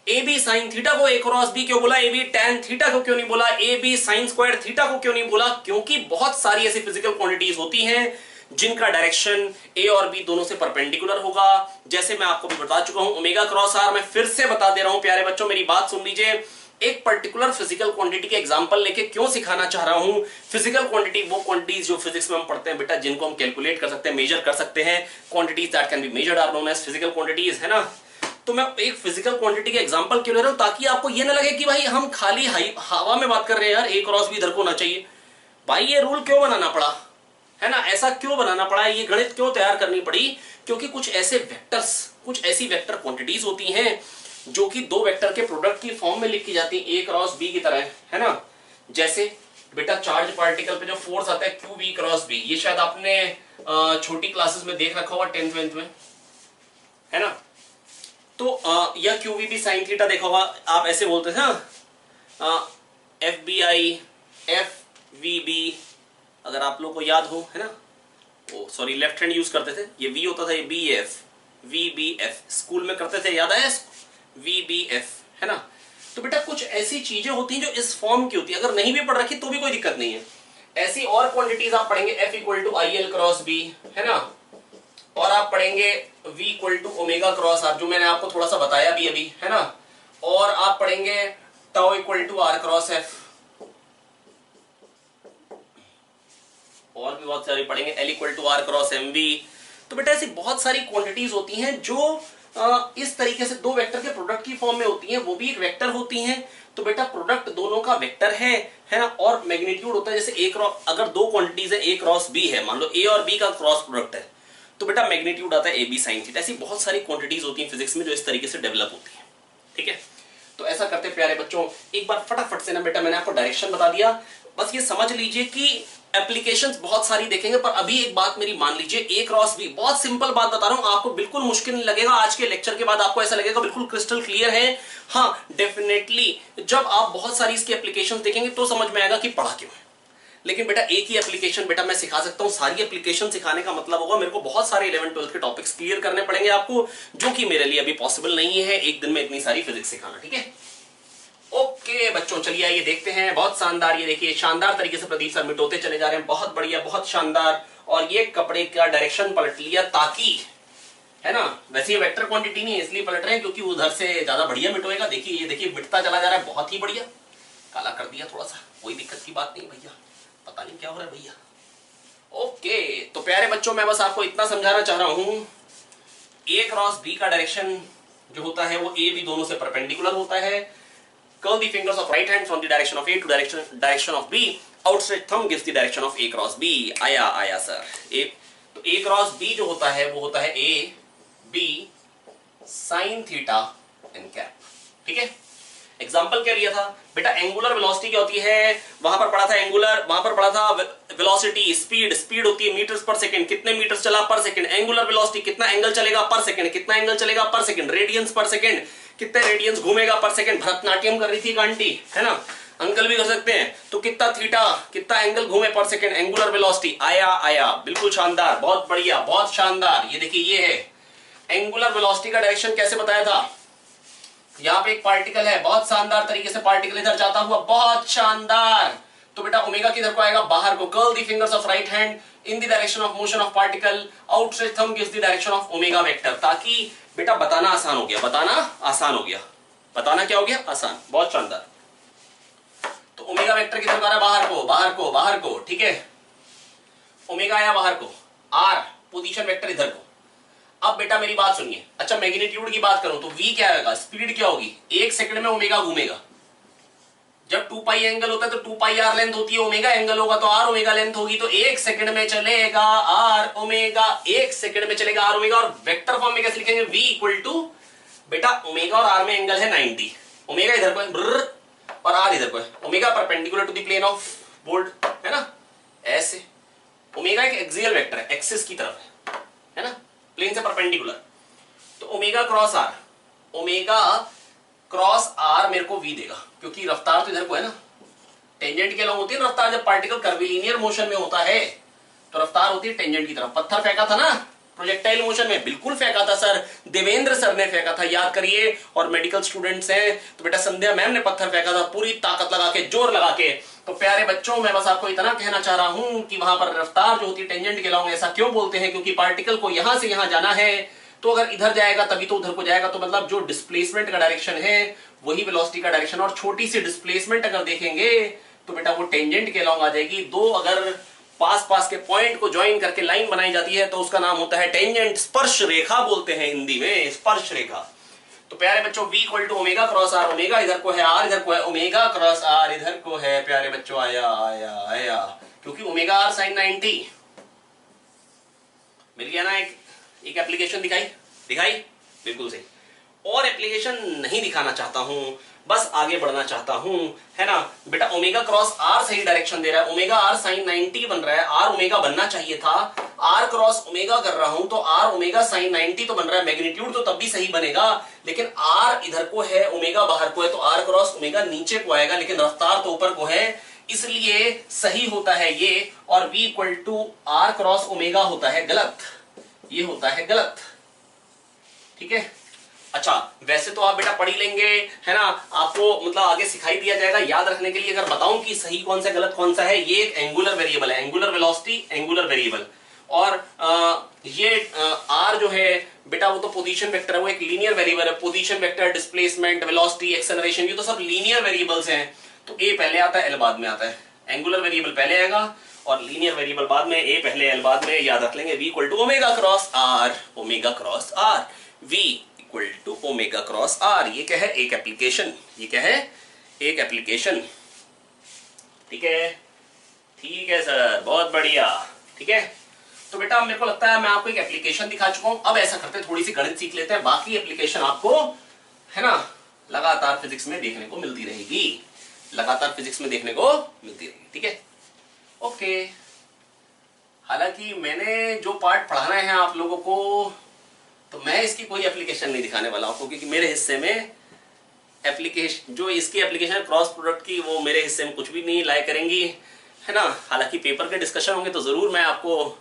ए बी साइन थीटा को ए क्रॉस बी क्यों बोला? ए बी टैन थीटा को क्यों नहीं बोला? A B sine square theta को क्यों नहीं बोला? क्योंकि बहुत सारी ऐसी फिजिकल क्वांटिटीज होती हैं जिनका डायरेक्शन ए और बी दोनों से परपेंडिकुलर होगा। जैसे मैं आपको भी बता चुका हूं ओमेगा क्रॉस आर, मैं फिर से बता दे रहा हूं प्यारे बच्चों, मेरी बात सुन लीजिए। एक पर्टिकुलर फिजिकल क्वांटिटी के एग्जांपल लेके क्यों सिखाना चाह रहा हूं? फिजिकल क्वांटिटी वो क्वांटिटीज जो फिजिक्स में हम पढ़ते हैं बेटा, जिनको हम कैलकुलेट कर सकते हैं, मेजर कर सकते हैं। Quantities that can be measured are known as physical quantities, है ना। तो मैं एक फिजिकल क्वांटिटी के एग्जांपल क्यों ले रहा हूं? ताकि आपको ये ना लगे कि भाई हम खाली हवा में बात कर रहे हैं यार, ए क्रॉस बी इधर को होना चाहिए। भाई ये रूल क्यों बनाना पड़ा, है ना? ऐसा क्यों बनाना पड़ा, ये गणित क्यों तैयार करनी पड़ी? क्योंकि कुछ ऐसे वेक्टर्स, कुछ ऐसी वेक्टर क्वांटिटीज होती हैं जो कि दो वेक्टर के प्रोडक्ट की फॉर्म में लिखी जाती है, ए क्रॉस बी की तरह, है ना। जैसे बेटा चार्ज पार्टिकल पे जो फोर्स आता है क्यू बी क्रॉस बी, ये शायद आपने छोटी क्लासेस में देख रखा होगा 10th 12th में, है ना। तो या क्यू बी साइन थीटा देखा होगा, आप ऐसे बोलते थे ना, F B I, F V B, अगर आप लोग को याद हो, है ना। Oh sorry, left hand use करते थे, ये वी होता था, ये B F, V B F school में करते थे, याद है? वी बी एफ, है ना। तो बेटा कुछ ऐसी चीजें होती हैं जो इस फॉर्म की होती है, अगर नहीं भी पढ़ रखी तो भी कोई दिक्कत नहीं है। ऐसी और क्वांटिटीज आप पढ़ेंगे, F equal to I L cross B, है ना। और आप पढ़ेंगे V equal to omega cross R, जो मैंने आपको थोड़ा सा बताया भी अभी, है ना। और आप पढ़ेंगे tau equal to R cross F, और भी बहुत सारी पढ़ेंगे, L equal to R cross M V. तो बेटा ऐसी बहुत सारी क्वांटिटीज होती हैं जो इस तरीके से दो वेक्टर के प्रोडक्ट की फॉर्म में होती हैं, वो भी एक वेक्टर होती हैं। तो बेटा प्रोडक्ट दोनों का वेक्टर है ना। और मैग्नीट्यूड होता है, जैसे ए क्रॉस, अगर दो क्वांटिटीज है, ए क्रॉस बी है, मान लो ए और बी का क्रॉस प्रोडक्ट है, तो बेटा मैग्नीट्यूड आता है ए बी साइन थीटा। ऐसी बहुत सारी क्वांटिटीज होती हैं फिजिक्स में जो इस तरीके से डेवलप होती है, ठीक है। तो ऐसा करते प्यारे बच्चों, एक बार फटाफट से ना बेटा, मैंने आपको डायरेक्शन बता दिया, बस ये समझ लीजिए कि एप्लीकेशंस बहुत सारी देखेंगे, पर अभी एक बात मेरी मान लीजिए, ए क्रॉस बी, बहुत सिंपल बात बता रहा हूं आपको, बिल्कुल मुश्किल नहीं लगेगा। आज के लेक्चर के बाद आपको ऐसा लगेगा बिल्कुल क्रिस्टल क्लियर है। हाँ डेफिनेटली जब आप बहुत सारी इसकी एप्लीकेशंस देखेंगे तो समझ में आएगा कि पढ़ा क्यों है। लेकिन बेटा एक ही एप्लीकेशन बेटा मैं सिखा सकता हूं, सारी एप्लीकेशन सिखाने का मतलब होगा मेरे को बहुत सारे 11th 12th के टॉपिक्स क्लियर करने पड़ेंगे आपको, जो कि मेरे लिए अभी पॉसिबल नहीं है एक दिन में इतनी सारी फिजिक्स सिखाना, ठीक है। ओके बच्चों, चलिए आइए देखते हैं। बहुत शानदार, ये देखिए शानदार तरीके से प्रदीप सर मिटोते चले जा रहे हैं, बहुत बढ़िया, बहुत शानदार। और ये कपड़े का डायरेक्शन पलट लिया ताकि, है ना, वैसे ये वेक्टर क्वांटिटी नहीं है इसलिए पलट रहे हैं क्योंकि उधर से ज्यादा बढ़िया मिटोएगा। देखिए ये देखिए मिटता चला जा रहा है, बहुत ही बढ़िया। काला कर दिया थोड़ा सा, कोई दिक्कत की बात नहीं भैया, पता नहीं क्या हो रहा है भैया। ओके तो प्यारे बच्चों, मैं बस आपको इतना समझाना चाह रहा हूं, ए क्रॉस बी का डायरेक्शन जो होता है वो ए बी दोनों से परपेंडिकुलर होता है। Curl the fingers of right hand from the direction of A to direction of B. Outstretched thumb gives the direction of A cross B. आया सर। तो A cross B जो होता है वो होता है A B sin theta N cap, ठीक है। एग्जाम्पल क्या लिया था बेटा, एंगुलर वेलोसिटी क्या होती है, वहां पर पढ़ा था एंगुलर, वहां पर पढ़ा था वेलोसिटी, स्पीड होती है मीटर्स पर सेकंड, कितने मीटर चला पर सेकंड। एंगुलर वेलोसिटी कितना एंगल चलेगा पर सेकंड, कितना एंगल चलेगा पर सेकंड। रेडियंस पर सेकंड, कितने रेडियंस घूमेगा पर सेकंड। भरतनाट्यम कर रही थी एक आंटी, है ना, अंकल भी कर सकते हैं। तो कितना थीटा, कितना एंगल घूमे पर सेकंड, एंगुलर वेलोसिटी। आया बिल्कुल शानदार, बहुत बढ़िया, बहुत शानदार। ये देखिए ये है एंगुलर वेलोसिटी का डायरेक्शन, कैसे बताया था। यहाँ पे एक पार्टिकल है, बहुत शानदार तरीके से पार्टिकल इधर जाता हुआ, बहुत शानदार। तो बेटा ओमेगा किधर को आएगा, बाहर को। Curl the fingers of right hand in the direction of motion of particle, outstretched thumb gives the direction of omega vector. ताकि बेटा बताना आसान हो गया, बताना आसान हो गया, बताना क्या हो गया, आसान, बहुत शानदार। तो ओमेगा वेक्टर किधर को आ रहा है, बाहर को, बाहर को, बाहर को, ठीक है। ओमेगा आया बाहर को, आर पोजीशन वेक्टर इधर को। अब बेटा मेरी बात सुनिए, अच्छा मैग्नीट्यूड की बात करूं तो v क्या आएगा, स्पीड क्या होगी, एक सेकंड में ओमेगा घूमेगा। जब 2 पाई एंगल होता है तो 2 पाई आर लेंथ होती है, ओमेगा एंगल होगा तो आर ओमेगा लेंथ होगी। तो एक सेकंड में चलेगा आर ओमेगा, एक सेकंड में चलेगा आर ओमेगा। और वेक्टर फॉर्म में कैसे लिखेंगे, v इक्वल टू बेटा ओमेगा और आर में एंगल है 90, ओमेगा इधर को है और आर इधर को है। Omega perpendicular to the plane of board, है ना, ऐसे। ओमेगा एक एक्सियल वेक्टर है, एक्सिस की तरफ है ना, प्लेन से परपेंडिकुलर। तो omega cross R, omega cross R मेरे को v देगा, क्योंकि रफ्तार तो इधर को है ना, टेंजेंट के अलॉन्ग होती है ना रफ्तार। जब पार्टिकल कर्विलिनियर मोशन में होता है तो रफ्तार होती है टेंजेंट की तरफ। पत्थर फेंका था ना प्रोजेक्टाइल मोशन में, बिल्कुल फेंका था सर, देवेंद्र सर ने फेंका था, याद करिए। और मेडिकल स्टूडेंट्स हैं तो बेटा संध्या मैम ने पत्थर फेंका था पूरी ताकत लगा के, जोर लगा के। तो प्यारे बच्चों, मैं बस आपको इतना कहना चाह रहा हूं कि वहां पर रफ्तार जो होती है टेंजेंट के अलॉन्ग। ऐसा क्यों बोलते हैं? क्योंकि पार्टिकल को यहां से यहां जाना है, तो अगर इधर जाएगा तभी तो उधर को जाएगा। तो मतलब जो डिस्प्लेसमेंट का डायरेक्शन है वही वेलोसिटी का डायरेक्शन। और छोटी सी डिस्प्लेसमेंट अगर देखेंगे तो बेटा वो टेंजेंट के अलॉन्ग आ जाएगी। दो अगर पास पास के पॉइंट को ज्वाइन करके लाइन बनाई जाती है तो उसका नाम होता है टेंजेंट, स्पर्श रेखा बोलते हैं हिंदी में, स्पर्श रेखा। तो प्यारे बच्चों v equal to omega cross R, omega इधर को है, आर इधर को है, ओमेगा क्रॉस आर इधर को है। प्यारे बच्चों आया आया आया, क्योंकि ओमेगा आर साइन 90 मिल गया ना। एक एप्लीकेशन दिखाई बिल्कुल सही। और एप्लीकेशन नहीं दिखाना चाहता हूं, बस आगे बढ़ना चाहता हूं, है ना बेटा। ओमेगा क्रॉस आर सही डायरेक्शन दे रहा है, ओमेगा आर साइन 90 बन रहा है, आर ओमेगा बनना चाहिए था। आर क्रॉस ओमेगा कर रहा हूं तो आर ओमेगा साइन 90 तो बन रहा है। मैग्नीट्यूड तो तब भी सही बनेगा, लेकिन आर इधर को है, ओमेगा बाहर को है, तो आर क्रॉस ओमेगा नीचे को आएगा, लेकिन रफ्तार तो ऊपर को है, इसलिए सही होता है ये। और v equal to R cross omega होता है गलत, ये होता है गलत, ठीक है। अच्छा, वैसे तो आप बेटा पढ़ ही लेंगे, है ना, आपको मतलब आगे सिखाई दिया जाएगा। याद रखने के लिए अगर बताऊं कि सही कौन सा गलत कौन सा है, ये एक एंगुलर वेरिएबल है, एंगुलर वेलोसिटी एंगुलर वेरिएबल। और ये आर जो है बेटा वो तो पोजीशन वेक्टर है, वो एक लीनियर वेरिएबल है। Position vector, displacement, velocity, acceleration, ये तो सब लीनियर वेरिएबल्स हैं। तो ए पहले आता है, एल बाद में आता है। एंगुलर वेरिएबल पहले आएगा और लीनियर वेरिएबल बाद में, ए पहले एल बाद में। याद रख लेंगे v equal to omega cross R, omega cross R, v equal to omega cross R. ये क्या है? एक एप्लीकेशन। ये क्या है? एक एप्लीकेशन, ठीक है। ठीक है सर, बहुत बढ़िया, ठीक है। तो बेटा मेरे को लगता है मैं आपको एक एप्लीकेशन दिखा चुका हूं। अब ऐसा करते हैं थोड़ी सी गणित सीख लेते हैं, बाकी एप्लीकेशन आपको, है ना, लगातार फिजिक्स में देखने को मिलती रहेगी, लगातार फिजिक्स में देखने को मिलती रहेगी, ठीक है। ओके, हालांकि मैंने जो पार्ट पढ़ाना है आप लोगों को, तो मैं इसकी कोई एप्लीकेशन नहीं दिखाने वाला हूं, क्योंकि मेरे हिस्से में एप्लीकेशन, जो इसकी एप्लीकेशन क्रॉस प्रोडक्ट की, वो मेरे हिस्से में कुछ भी नहीं लाया करेंगी, है ना। हालांकि पेपर के डिस्कशन होंगे तो जरूर मैं आपको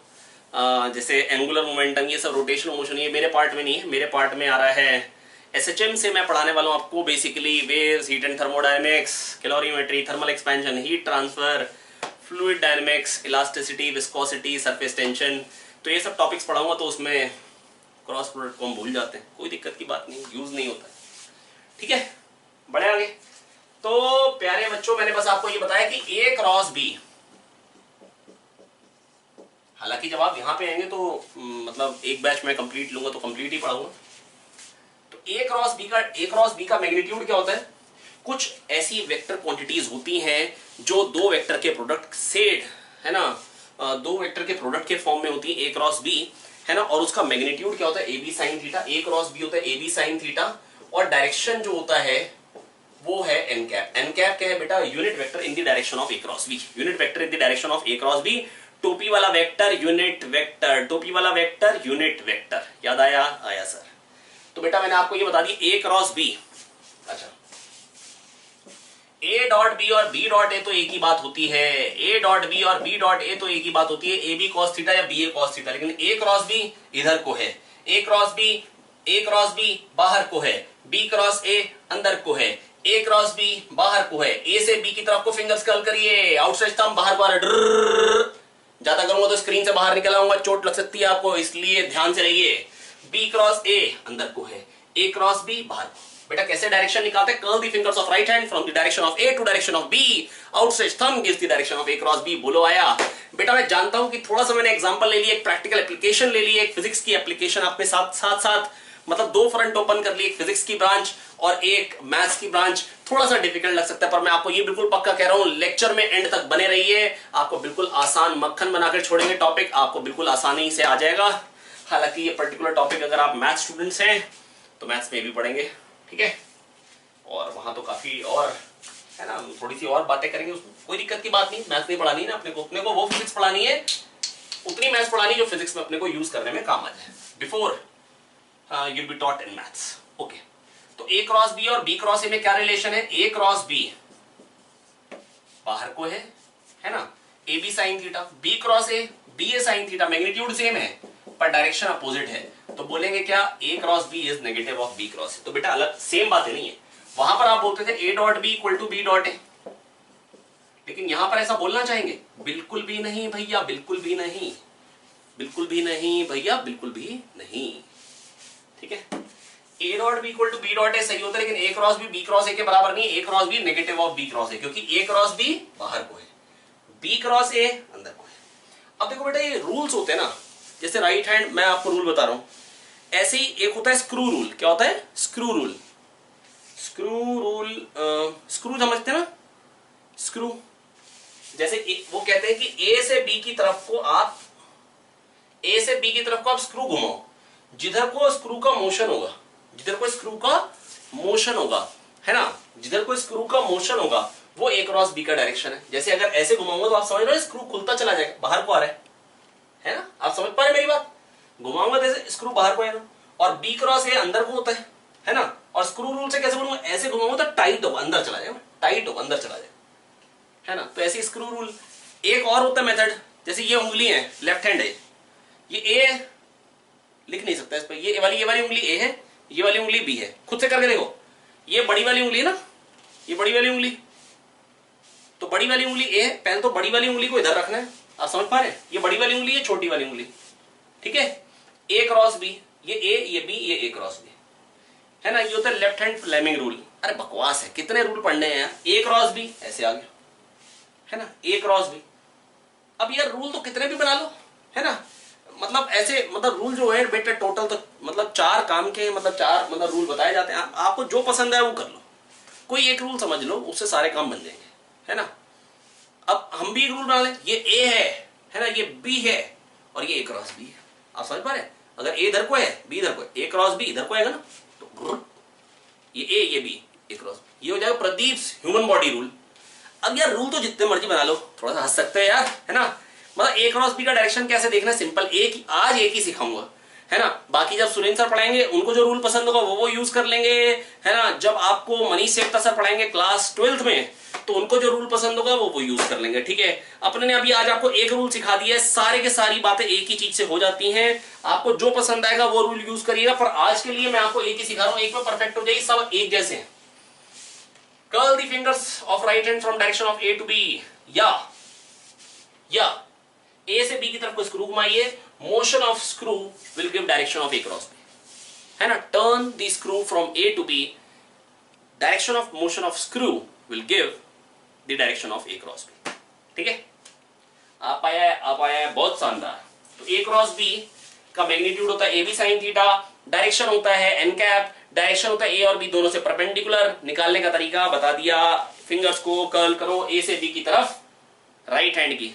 जैसे एंगुलर मोमेंटम, ये सब रोटेशनल मोशन, ये मेरे पार्ट में नहीं है। मेरे पार्ट में आ रहा है एसएचएम से मैं पढ़ाने वाला हूं आपको basically waves, heat and thermodynamics, calorimetry, thermal expansion, heat transfer, fluid dynamics, elasticity, viscosity, surface tension. तो ये सब टॉपिक्स पढ़ाऊंगा, तो उसमें क्रॉस प्रोडक्ट को हम भूल जाते हैं, कोई दिक्कत की बात नहीं, यूज नहीं होता है, ठीक है। बढ़े आगे। तो प्यारे बच्चों, मैंने बस आपको ये बताया कि ए क्रॉस बी, हालांकि जब आप यहां पे आएंगे तो मतलब एक बैच में कंप्लीट लूंगा तो कंप्लीट ही पढ़ाऊंगा। तो ए क्रॉस बी का मैग्नीट्यूड क्या होता है? कुछ ऐसी वेक्टर क्वांटिटीज होती हैं जो दो वेक्टर के प्रोडक्ट से, है ना, दो वेक्टर के प्रोडक्ट के फॉर्म में होती है, ए क्रॉस बी, है ना। और उसका मैग्नीट्यूड क्या होता है? A B sine theta. A cross B होता है ए बी साइन थीटा, और डायरेक्शन जो होता है वो है एन कैप। एन कैप क्या है बेटा? Unit vector in the direction of A cross B, unit vector in the direction of A cross B. टोपी वाला वेक्टर यूनिट वेक्टर, टोपी वाला वेक्टर यूनिट वेक्टर। याद आया? आया सर। तो बेटा मैंने आपको ये बता दी ए क्रॉस बी। अच्छा, ए डॉट बी और बी डॉट ए तो एक ही बात होती है, ए डॉट बी और बी डॉट ए तो एक ही बात होती है, ए बी कॉस थीटा या बी ए कॉस थीटा। लेकिन ए क्रॉस बी इधर को है, ए क्रॉस बी बाहर को है, बी क्रॉस ए अंदर को है, ए क्रॉस बी बाहर को है। ए से बी की तरफ को फिंगर्स कर्ल करिए, आउटसाइड थंब बाहर को आ रहा है, ज्यादा करूंगा तो स्क्रीन से बाहर निकल आऊंगा, चोट लग सकती है आपको, इसलिए ध्यान से रहिए। बी क्रॉस ए अंदर को है, ए क्रॉस बी बाहर को। बेटा कैसे डायरेक्शन निकालते हैं? Curl the fingers of right hand from the direction of A to direction of B, outside thumb gives the direction of A cross B. बोलो आया? बेटा मैं जानता हूं कि थोड़ा सा मैंने एग्जांपल ले लिया, एक प्रैक्टिकल एप्लीकेशन ले ली, एक फिजिक्स की एप्लीकेशन आपके साथ मतलब दो फ्रंट ओपन कर ली, एक फिजिक्स की ब्रांच और एक मैथ्स की ब्रांच। थोड़ा सा डिफिकल्ट लग सकता है, पर मैं आपको ये बिल्कुल पक्का कह रहा हूं, लेक्चर में एंड तक बने रहिए, आपको बिल्कुल आसान मक्खन बनाकर छोड़ेंगे टॉपिक, आपको बिल्कुल आसानी से आ जाएगा। हालांकि ये पर्टिकुलर टॉपिक अगर आप मैथ्स स्टूडेंट्स हैं तो मैथ्स में भी पढ़ेंगे, ठीक है। और वहां तो काफी और, है ना, थोड़ी सी और बातें करेंगे, उसमें कोई दिक्कत की बात नहीं। मैथ्स नहीं पढ़ानी ना अपने को वो फिजिक्स पढ़ानी है, उतनी मैथ्स पढ़ानी जो फिजिक्स में अपने को यूज करने में काम आ जाए। Before you'll be taught in maths. Okay. तो ए क्रॉस बी और बी क्रॉस ए में क्या रिलेशन है? ए क्रॉस बी बाहर को है ना, A B sine theta, B cross A B A sine theta, magnitude same है पर डायरेक्शन अपोजिट है, तो बोलेंगे क्या? A cross B is negative of B cross A. तो बेटा अलग सेम बात नहीं है, वहां पर आप बोलते थे A dot B equal to B dot A, लेकिन यहां पर ऐसा बोलना चाहेंगे? बिल्कुल भी नहीं भैया, बिल्कुल भी नहीं, बिल्कुल भी नहीं भैया, बिल्कुल भी नहीं। ठीक है, A dot B equal to B dot A सही होता है, लेकिन A cross B cross A के बराबर नहीं, A cross B negative of B cross A, क्योंकि ए क्रॉस बी बाहर को है, बी क्रॉस ए अंदर को है। अब देखो बेटा ये रूल्स होते हैं ना, जैसे राइट हैंड, मैं आपको रूल बता रहा हूं, ऐसे ही एक होता है स्क्रू रूल। क्या होता है? Screw rule. Screw rule, screw समझते हैं ना, स्क्रू। जैसे वो कहते हैं कि ए से बी की तरफ को आप, ए से बी की तरफ को आप स्क्रू घुमाओ, जिधर को स्क्रू का मोशन होगा, जिधर को स्क्रू का मोशन होगा, है ना, जिधर को स्क्रू का मोशन होगा वो ए क्रॉस बी का डायरेक्शन है। जैसे अगर ऐसे घुमाऊंगा तो आप समझ रहे हो स्क्रू खुलता चला जाएगा, बाहर को आ रहा है ना, आप समझ पा रहे मेरी बात? घुमाऊंगा जैसे स्क्रू बाहर को आएगा, और बी क्रॉस ए अंदर को होता है ना, और स्क्रू रूल से कैसे बोलूंगा? ऐसे घुमाऊंगा तो टाइट होगा, अंदर चला जाएगा, टाइट होगा, अंदर चला जाएगा, है ना। तो ऐसे स्क्रू रूल। एक और होता है मेथड, जैसे ये उंगली है, लेफ्ट हैंड है, ये ए लिख नहीं सकता इस पर, ये वाली उंगली ए है, ये वाली उंगली बी है। खुद से करके देखो, ये बड़ी वाली उंगली है ना, ये बड़ी वाली उंगली, तो बड़ी वाली उंगली ए है, पहले तो बड़ी वाली उंगली को इधर रखना है, आप समझ पा रहे हैं? ये बड़ी वाली उंगली, ये छोटी वाली उंगली, ठीक है। ए क्रॉस बी, ये ए, ये बी, ये ए क्रॉस बी, है ना। ये होता है लेफ्ट हैंड फ्लेमिंग रूल। अरे बकवास है, कितने रूल पढ़ने हैं यार। ए क्रॉस बी ऐसे आ गया, है ना, ए क्रॉस बी। अब यार रूल तो कितने भी बना लो, है ना, मतलब ऐसे, मतलब रूल जो है बेटा टोटल तो मतलब 4 काम के, मतलब 4 मतलब रूल बताए जाते हैं। आपको जो पसंद है वो कर लो, कोई एक रूल समझ लो, उससे सारे काम बन जाएंगे, है ना। अब हम भी एक रूल बना लें, ये ए है ना, ये बी है, और ये ए क्रॉस बी है। आप समझ पा रहे हैं? अगर ए इधर को है, बी इधर को है, ए क्रॉस बी इधर को आएगा ना, तो ये ए, ये बी, ए क्रॉस, ये हो जाएगा प्रदीप ह्यूमन बॉडी रूल। अब यार रूल तो जितने मर्जी बना लो, थोड़ा सा हंस सकते हैं यार, है ना। मतलब ए क्रॉस बी का डायरेक्शन कैसे देखना है, सिंपल। आज एक ही सिखाऊंगा, है ना। बाकी जब सुरेंद्र सर पढ़ाएंगे, उनको जो रूल पसंद होगा वो यूज कर लेंगे, है ना। जब आपको मनीष सेठा सर पढ़ाएंगे क्लास 12th में, तो उनको जो रूल पसंद होगा वो यूज कर लेंगे, ठीक है। अपने ने अभी आज आपको एक रूल सिखा दिया है, सारे के सारी बातें एक ही चीज से हो जाती हैं। आपको जो पसंद आएगा वो रूल यूज करिएगा, पर आज के लिए मैं आपको एक ही सिखा रहा हूं, एक में परफेक्ट हो जाएगी, सब एक जैसे हैं। Curl the fingers of right hand from direction of A to B, या ए से बी की तरफ को स्क्रू घुमाइए, motion of screw will give direction of A cross B, है ना। Turn the screw from A to B, direction of motion of screw will give the direction of A cross B, ठीक है। आप आया है, बहुत शानदार। तो ए क्रॉस बी का मैग्नीट्यूड होता है A B sine theta, direction होता है एन कैप, डायरेक्शन होता है ए और बी दोनों से परपेंडिकुलर। निकालने का तरीका बता दिया, फिंगर्स को कर्ल करो ए से बी की तरफ, राइट हैंड की,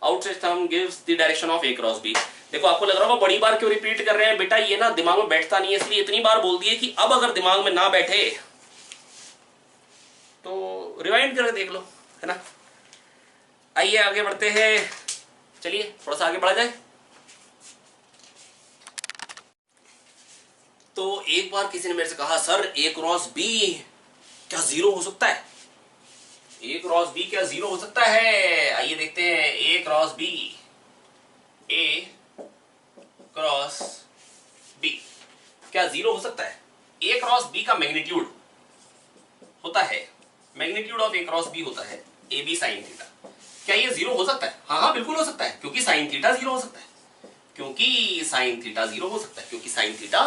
outside thumb gives the direction of A cross B. देखो आपको लग रहा होगा बड़ी बार क्यों रिपीट कर रहे हैं बेटा, ये ना दिमाग में बैठता नहीं है, इसलिए इतनी बार बोल दिए कि अब अगर दिमाग में ना बैठे तो रिवाइंड करके देख लो, है ना। आइए आगे बढ़ते हैं, चलिए थोड़ा सा आगे बढ़ा जाए। तो एक बार किसी ने मेरे से कहा, सर ए क्रॉस बी क्या जीरो हो सकता है? ए क्रॉस बी क्या जीरो हो सकता है? आइए देखते हैं। A cross B, A cross B क्या जीरो हो सकता है? ए क्रॉस बी का मैग्नीट्यूड होता है, magnitude of A cross B होता है ए बी साइन थीटा। क्या ये जीरो हो सकता है? हाँ बिल्कुल हो सकता है, क्योंकि साइन थीटा जीरो हो सकता है, क्योंकि साइन थीटा जीरो हो सकता है, क्योंकि साइन थीटा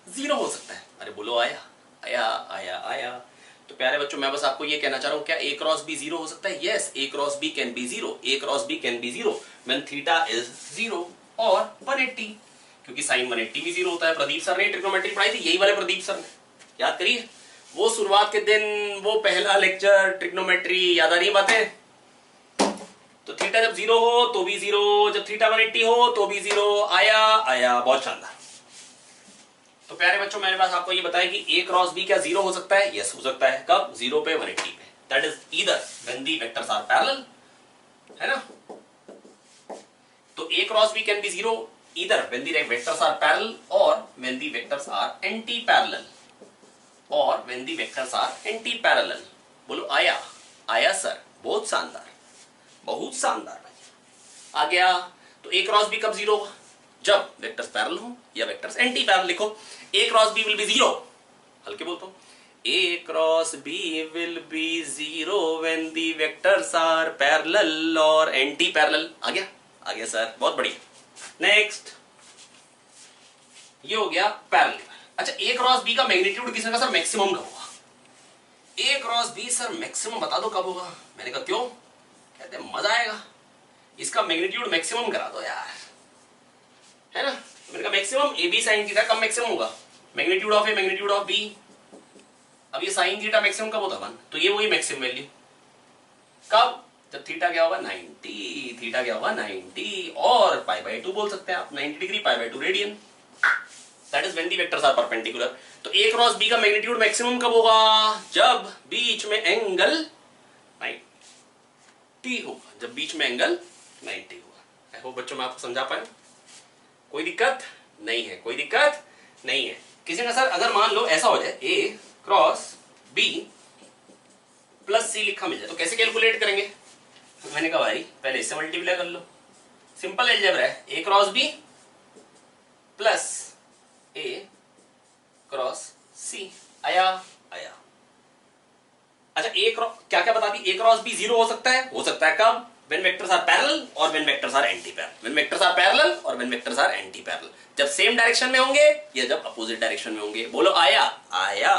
जीरो हो सकता है। अरे बोलो आया आया आया आया। तो प्यारे बच्चों, मैं बस आपको ये कहना चाह रहा हूं, क्या ए क्रॉस बी जीरो हो सकता है? Yes, A cross B can be zero, A cross B can be zero when theta is zero और 180, क्योंकि साइन 180 भी जीरो होता है। प्रदीप सर ने ट्रिग्नोमेट्री पढ़ाई थी, यही वाले प्रदीप सर ने, याद करिए वो शुरुआत के दिन, वो पहला लेक्चर ट्रिग्नोमेट्री, याद आ रही है बातें? तो थीटा जब जीरो हो तो भी जीरो, जब थीटा 180 हो तो भी जीरो। आया आया, बहुत शानदार। तो प्यारे बच्चों, मैंने पास आपको ये बताया कि ए क्रॉस बी क्या जीरो हो सकता है? यस हो सकता है। कब? जीरो पे 180 पे, that is either when the vectors are parallel, है ना। तो A cross B can be zero either when the vectors are parallel और when the vectors are anti parallel. और when the vectors are anti parallel. बोलो आया, आया sir, बहुत शानदार, बहुत शानदार भाई, आ गया। तो ए क्रॉस बी कब जीरो होगा? जब वेक्टर्स पैरेलल हो या वेक्टर्स एंटी पैरेलल। लिखो A cross B will be zero, हल्के बोलता हूं, A cross B will be zero when the vectors are parallel और anti-parallel। आ गया, आ गया सर, बहुत बढ़िया। नेक्स्ट, ये हो गया पैरेलल। अच्छा, A क्रॉस B का मैग्नीट्यूड किसने कहा सर मैक्सिमम कब होगा? A cross B sir maximum बता दो कब होगा। मैंने कहा क्यों? कहते हैं मजा आएगा, इसका मैग्नीट्यूड मैक्सिमम करा दो यार, है ना। मैंने कहा maximum A B sine theta कब मैक्सिमम होगा? Magnitude of A magnitude of B. अब ये साइन थीटा मैक्सिमम कब होता है 1, तो ये वही मैक्सिमम वैल्यू कब? जब थीटा क्या होगा 90, थीटा क्या होगा 90 और पाई बाय 2 बोल सकते हैं आप, 90 degree pi by 2 radian. That is when the vectors are perpendicular. तो ए क्रॉस बी का मैग्नीट्यूड मैक्सिमम कब होगा? जब बीच में एंगल 90 होगा, जब बीच में एंगल 90 होगा। आई होप बच्चों मैं आपको समझा पाया, कोई दिक्कत नहीं है, कोई दिक्कत नहीं है। किसी ने सर अगर मान लो ऐसा हो जाए ए क्रॉस बी प्लस सी लिखा मिल जाए तो कैसे कैलकुलेट करेंगे? तो मैंने कहा भाई पहले इससे मल्टीप्लाई कर लो, सिंपल अलजेब्रा है। A cross B plus A cross C, आया आया। अच्छा ए क्रॉस क्या क्या बता दी? ए क्रॉस बी जीरो हो सकता है कब? व्हेन वेक्टर्स आर पैरेलल और when vectors are anti parallel. When vectors are parallel और when vectors are anti parallel, जब सेम डायरेक्शन में होंगे या जब अपोजिट डायरेक्शन में होंगे। बोलो आया आया।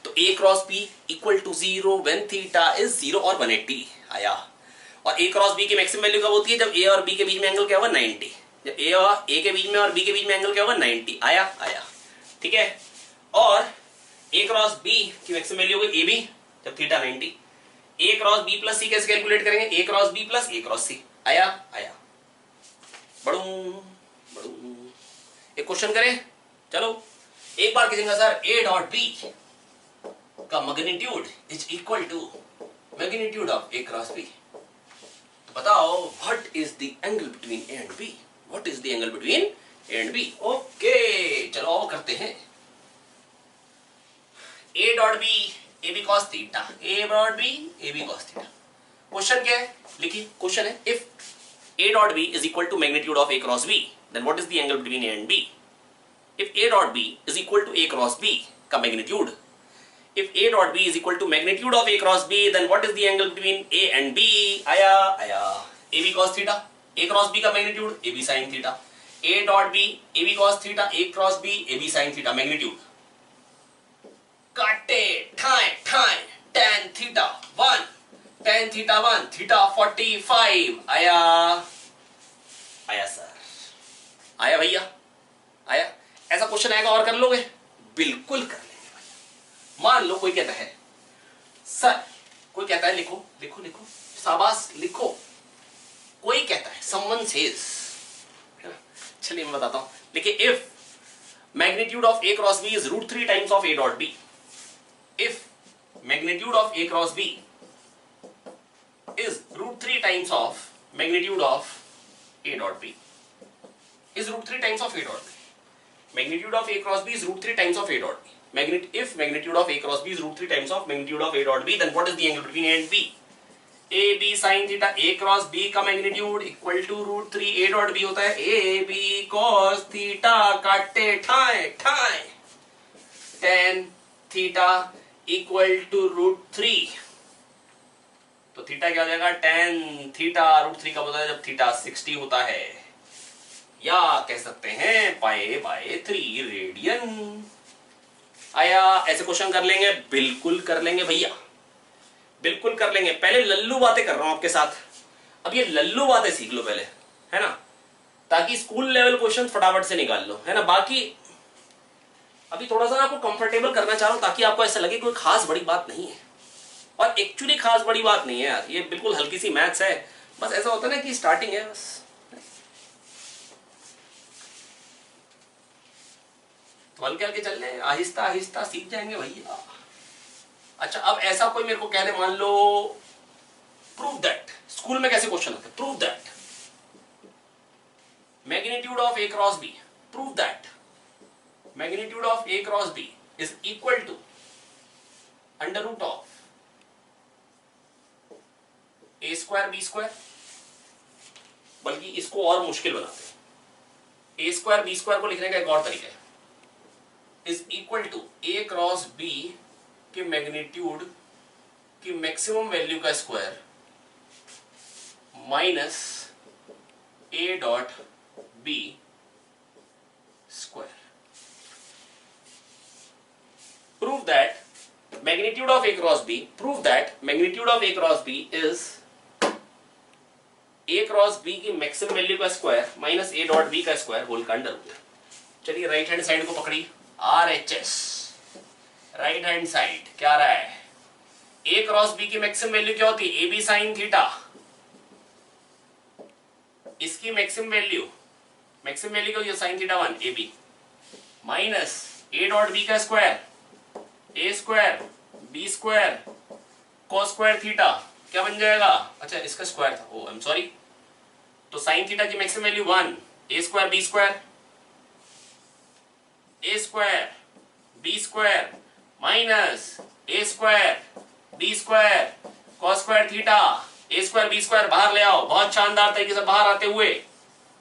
तो A cross B equal to zero when theta is 0 और 180, आया। और ए क्रॉस बी की मैक्सिमम वैल्यू कब होती है? जब ए और बी के बीच में एंगल क्या होगा 90, जब ए और ए के बीच में और बी के बीच में एंगल क्या होगा 90, आया आया, ठीक है। और ए क्रॉस बी की मैक्सिमम वैल्यू होगी ए बी जब थीटा 90। ए क्रॉस बी प्लस सी कैसे कैलकुलेट करेंगे? ए cross B plus A cross C, आया आया। बड़ू बड़ू एक क्वेश्चन करें, चलो एक बार किसी का सर ए डॉट बी का magnitude is equal to magnitude of A cross B. तो बताओ what is the angle between A and B? What is the angle between A and B? Okay चलो अब करते हैं। A dot B A B cos theta, A dot B A B cos theta. Question क्या है? लिखिए question है, if A dot B is equal to magnitude of A cross B then what is the angle between A and B? If A dot B is equal to A cross B का magnitude, if a dot b is equal to magnitude of a cross b then what is the angle between a and b? आया आया। ab cos theta, a cross b का magnitude ab sin theta, a dot b ab cos theta, a cross b ab sin theta magnitude। काटे ठाए ठाए tan theta 1 tan theta 1 theta 45, आया आया sir, आया भैया आया। ऐसा क्वेश्चन आएगा और कर लोगे? बिल्कुल कर। मान लो कोई कहता है सर, कोई कहता है लिखो लिखो लिखो, शाबाश लिखो। कोई कहता है someone says, चलिए मैं बताता हूं, देखिए if magnitude of A cross B is √3 times of A dot B, if magnitude of A cross B is √3 times of magnitude of A dot B, is √3 times of A dot B, magnitude of A cross B is √3 times of A dot B. If magnitude of a cross b is √3 times of magnitude of a dot b, then what is the angle between a and b? a b sin theta, a cross b का magnitude equal to √3 a dot b होता है a b cos theta, काटे ठाए ठाए tan theta equal to √3। तो theta क्या हो जाएगा? tan theta √3 कब होता है? जब थीटा 60 होता है, या कह सकते हैं पाई बाय 3 रेडियन। आया। ऐसे क्वेश्चन कर लेंगे? बिल्कुल कर लेंगे भैया, बिल्कुल कर लेंगे। पहले लल्लू बातें कर रहा हूं आपके साथ, अब ये लल्लू बातें सीख लो पहले, है ना, ताकि स्कूल लेवल क्वेश्चन फटाफट से निकाल लो, है ना। बाकी अभी थोड़ा सा आपको कंफर्टेबल करना चाह रहा हूं ताकि आपको ऐसा लगे कोई खास बड़ी बात नहीं है, और एक्चुअली खास बड़ी बात नहीं है यार, ये बिल्कुल हल्की सी मैथ्स है। बस ऐसा होता है ना कि स्टार्टिंग है, बस हल्के हल्के चल रहे, आहिस्ता आहिस्ता सीख जाएंगे भैया। अच्छा अब ऐसा कोई मेरे को कह दे, मान लो प्रूव दैट, स्कूल में कैसे क्वेश्चन होते हैं, prove that magnitude of A cross B, prove that magnitude of A cross B is equal to under root of A square B square, बल्कि इसको और मुश्किल बनाते हैं, ए स्क्वायर बी स्क्वायर को लिखने का एक और तरीका है, is equal to A cross B के मैग्नीट्यूड की मैक्सिमम वैल्यू का square minus A dot B square. Prove that magnitude of A cross B, prove that magnitude of A cross B is A cross B की maximum value का square minus A dot B का square whole का under root. चलिए right hand side को पकड़िए, RHS right hand side क्या आ रहा है, ए क्रॉस बी की मैक्सिमम वैल्यू क्या होती है, ए बी साइन थीटा, इसकी मैक्सिमम वैल्यू क्या होती है sine theta 1 A B, minus A dot B का square A square B square cos square theta, क्या बन जाएगा, अच्छा इसका स्क्वायर था, ओ आई एम सॉरी, तो साइन थीटा की maximum value 1 A square B square, A square B square minus A square B square cos square theta, A square B square बाहर ले आओ, बहुत शानदार तरीके से बाहर आते हुए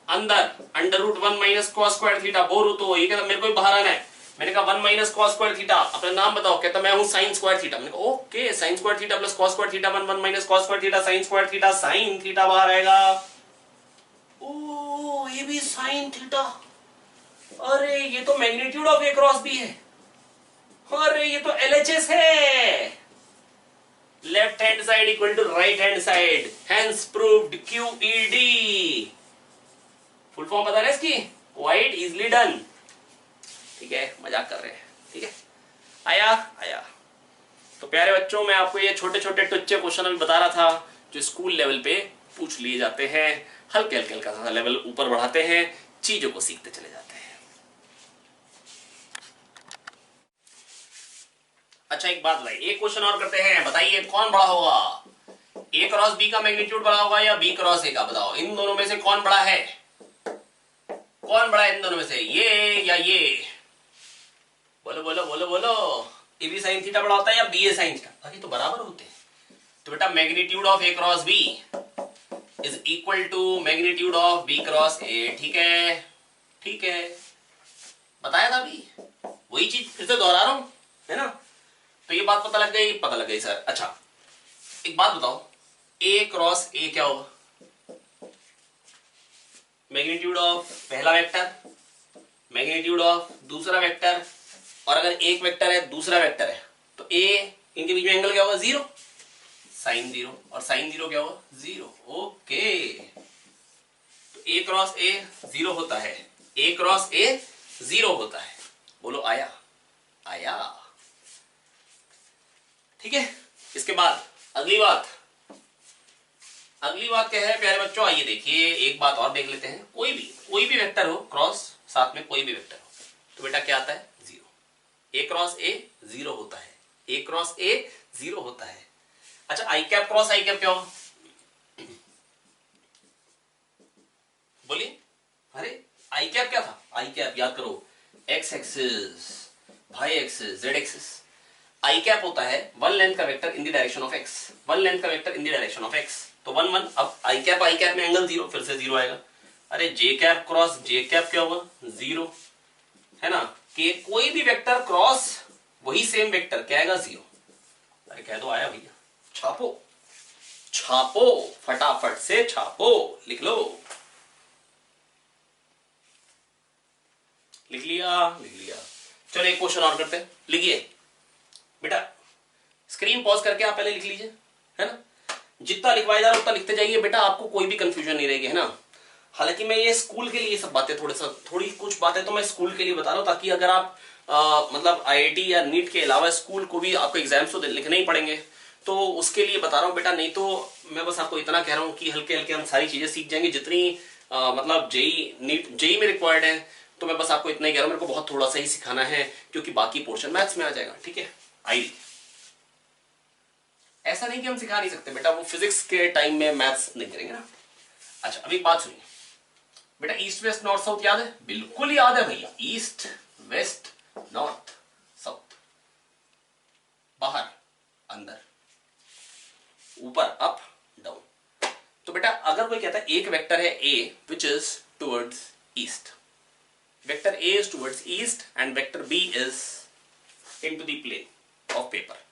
अंदर under root 1 minus cos square theta, बोर तो ये कहता मेरे को भी बाहर आना है, मैंने कहा 1 माइनस कॉस स्क्वायर थीटा, अपना नाम बताओ, कहता मैं हूं साइन स्क्वायर थीटा, मैंने कहा okay sign square theta plus cos square theta 1 minus cos square theta sine square theta, sine theta बाहर आएगा, ओ ये भी साइन थीटा, अरे ये तो magnitude of A cross B है, अरे ये तो LHS है, left hand side equal to right hand side, hence proved QED, full form पता है इसकी, क्वाइट इजली डन, ठीक है मजाक कर रहे हैं, ठीक है आया। तो प्यारे बच्चों मैं आपको ये छोटे छोटे टुच्चे क्वेश्चन अभी बता रहा था जो स्कूल लेवल पे पूछ लिए जाते हैं, हल्के हल्के सा लेवल ऊपर बढ़ाते हैं, चीजों को सीखते चले जाते हैं। अच्छा एक बात भाई, एक क्वेश्चन और करते हैं, बताइए कौन बड़ा होगा, ए क्रॉस बी का मैग्नीट्यूड बड़ा होगा या बी क्रॉस ए का, बताओ इन दोनों में से कौन बड़ा है, कौन बड़ा है इन दोनों में से, ये या ये, बोलो बोलो बोलो बोलो, ए बी साइन थीटा बड़ा होता है या बी ए साइन थीटा, अरे तो बराबर होते हैं, तो बेटा magnitude of A cross B is equal to magnitude of B cross A, ठीक है बताया था अभी, वही चीज फिर से दोहरा रहा हूं, है ना, तो ये बात पता लग गई सर। अच्छा एक बात बताओ, ए क्रॉस ए क्या होगा, मैग्नीट्यूड ऑफ पहला वेक्टर, मैग्नीट्यूड ऑफ दूसरा वेक्टर, और अगर एक वेक्टर है दूसरा वेक्टर है तो ए इनके बीच में एंगल क्या होगा, 0 साइन 0, और साइन 0 क्या होगा 0, ओके, तो ए क्रॉस ए 0 होता है, ए क्रॉस ए 0 होता है, बोलो आया, ठीक है। इसके बाद अगली बात क्या है प्यारे बच्चों, आइए देखिए एक बात और देख लेते हैं, कोई भी वेक्टर हो क्रॉस, साथ में कोई भी वेक्टर हो तो बेटा क्या आता है 0, ए क्रॉस ए 0 होता है, ए क्रॉस ए 0 होता है। अच्छा आई कैप क्रॉस आई कैप क्या होगा, बोलिए, अरे आई कैप क्या था, आई कैप याद करो, X axis Y axis Z axis, I cap होता है वन लेंथ का vector in the direction of X, one length का vector in the direction of X, तो 1 1, अब आई कैप में एंगल 0, फिर से 0 आएगा, अरे जे कैप क्रॉस जे कैप क्या होगा 0, है ना, कि कोई भी वेक्टर क्रॉस वही सेम वेक्टर क्या आएगा 0, अरे कह दो आया भैया, छापो फटाफट से छापो, लिख लो, लिख लिया, चलो एक क्वेश्चन और करते हैं, लिखिए बेटा, स्क्रीन पॉज करके आप पहले लिख लीजिए, है ना, जितना लिखवाया जा रहा उतना लिखते जाइए बेटा, आपको कोई भी कंफ्यूजन नहीं रहेगी, है ना। हालांकि मैं ये स्कूल के लिए सब बातें थोड़ी कुछ बातें तो मैं स्कूल के लिए बता रहा हूं, ताकि अगर आप मतलब IIT या नीट के अलावा स्कूल को भी आपको एग्जाम्स तो लिखने ही पड़ेंगे, तो उसके लिए बता रहा हूँ बेटा, नहीं तो मैं बस आपको इतना कह रहा हूँ कि हल्के हल्के हम सारी चीजें सीख जाएंगे, जितनी मतलब जेई में रिक्वायर्ड है, तो मैं बस आपको इतना ही कह रहा हूँ, मेरे को बहुत थोड़ा सा ही सिखाना है, क्योंकि बाकी पोर्शन मैथ्स में आ जाएगा, ठीक है। आई ऐसा नहीं कि हम सिखा नहीं सकते बेटा, वो फिजिक्स के टाइम में मैथ्स नहीं करेंगे ना। अच्छा अभी बात सुनिए बेटा, ईस्ट वेस्ट नॉर्थ साउथ याद है, बिल्कुल याद है भैया, ईस्ट वेस्ट नॉर्थ साउथ, बाहर अंदर, ऊपर अप डाउन। तो बेटा अगर कोई कहता है एक वेक्टर है A which is towards east, vector A is towards east and vector B is into the plane of paper,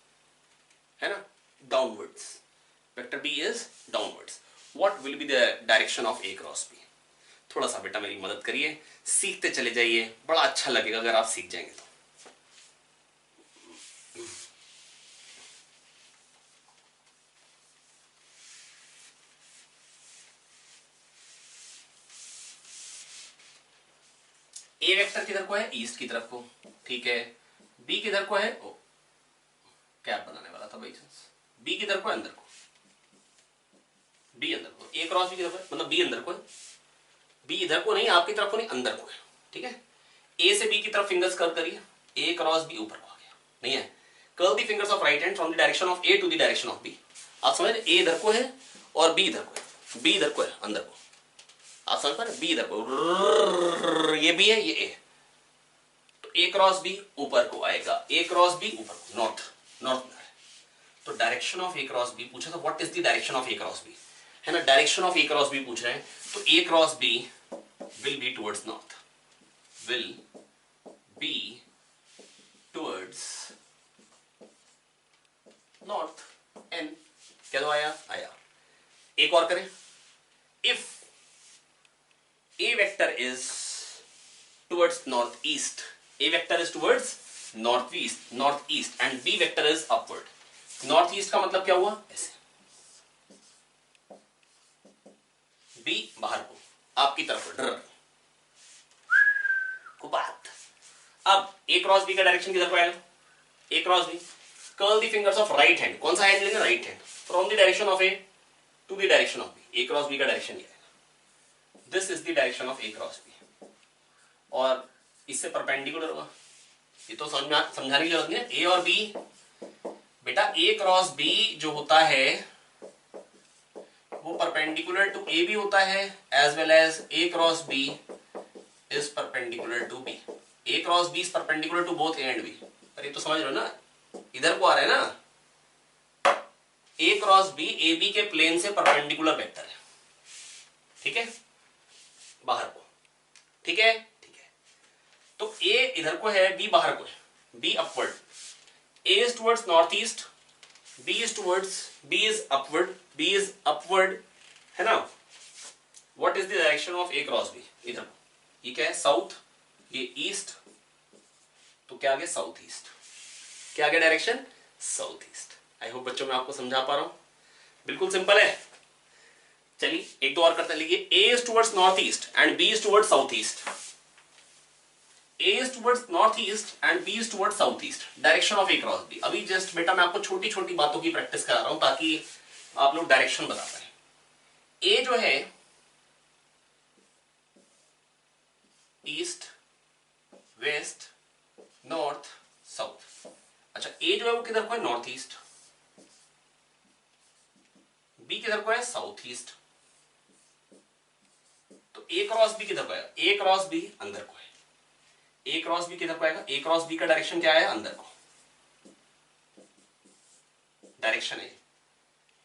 है ना, downwards, vector B is downwards, what will be the direction of A cross B? थोड़ा सा बेटा मेरी मदद करिए, सीखते चले जाइए, बड़ा अच्छा लगेगा अगर आप सीख जाएंगे तो। ए वेक्टर किधर को है? ईस्ट की तरफ को, ठीक है। बी किधर को है? ओ कैप बनाने वाला था भाई, बी किधर को है? अंदर को, बी अंदर को। ए क्रॉस बी किधर को है? मतलब बी अंदर को है, बी इधर को नहीं, आपकी तरफ को नहीं, अंदर को है, ठीक है। ए से बी की तरफ फिंगर्स कर्ल करिए, ए क्रॉस बी ऊपर को आ गया, नहीं है। Curl the fingers of right hand from the direction of A to the direction of B. आप समझ रहे, ए इधर को है और बी इधर को है, बी इधर को है अंदर को, आप समझ पा रहे, बी इधर को, ये बी है, ये ए, तो ए क्रॉस बी ऊपर को आएगा, ए क्रॉस बी ऊपर को, नॉर्थ, नॉर्थ में है। तो direction of A cross B पूछा था, what is the direction of A cross B, है ना, direction of A cross B पूछ रहे हैं, तो A cross B will be towards north, will be towards north, एन क्या दो आया? आया। एक और करें, if A vector is towards northeast, A vector is towards northeast and B vector is upward. Northeast का मतलब क्या हुआ? ऐसे, B बाहर को, आपकी तरफ को बात। अब A क्रॉस B का डायरेक्शन किधर को आएगा? A cross B, curl the fingers of right hand, कौन सा हैंड लेंगे? Right hand, from the direction of A to the direction of B। A cross B का डायरेक्शन ये, this is the direction of A cross B, और इससे perpendicular होगा, ये तो समझाने की जरूरत नहीं है। ए और बी, बेटा ए क्रॉस बी जो होता है वो परपेंडिकुलर टू ए भी होता है, as well as A cross B is perpendicular to B. A cross B is perpendicular to both A and B. अरे तो समझ रहे हो ना, इधर को आ रहा है ना, ए क्रॉस बी ए बी के प्लेन से परपेंडिकुलर वेक्टर है, ठीक है, बाहर को, ठीक है, ठीक है। तो ए इधर को है, बी बाहर को है, B upward, A is towards north east, B is towards, B is upward, B is upward, है ना। What is the direction of A cross B? इधर को, ये क्या है? साउथ, ये ईस्ट, तो क्या आ गया? South east. क्या आ गया direction? South east. I hope बच्चों मैं आपको समझा पा रहा हूं, बिल्कुल सिंपल है। चलिए एक दो और करते हैं, लिखिए A is towards north east and B is towards south east. A is towards north east and B is towards south east, direction of A cross B. अभी जस्ट बेटा मैं आपको छोटी छोटी बातों की प्रैक्टिस करा रहा हूं ताकि आप लोग डायरेक्शन बता पाए। ए जो है ईस्ट, वेस्ट, नॉर्थ, साउथ। अच्छा ए जो है वो किधर को है? North east. बी किधर को है? South east. तो ए क्रॉस बी किधर को आएगा? ए क्रॉस बी अंदर को है। ए क्रॉस बी किधर को आएगा? ए क्रॉस बी का डायरेक्शन क्या है? अंदर को, डायरेक्शन है।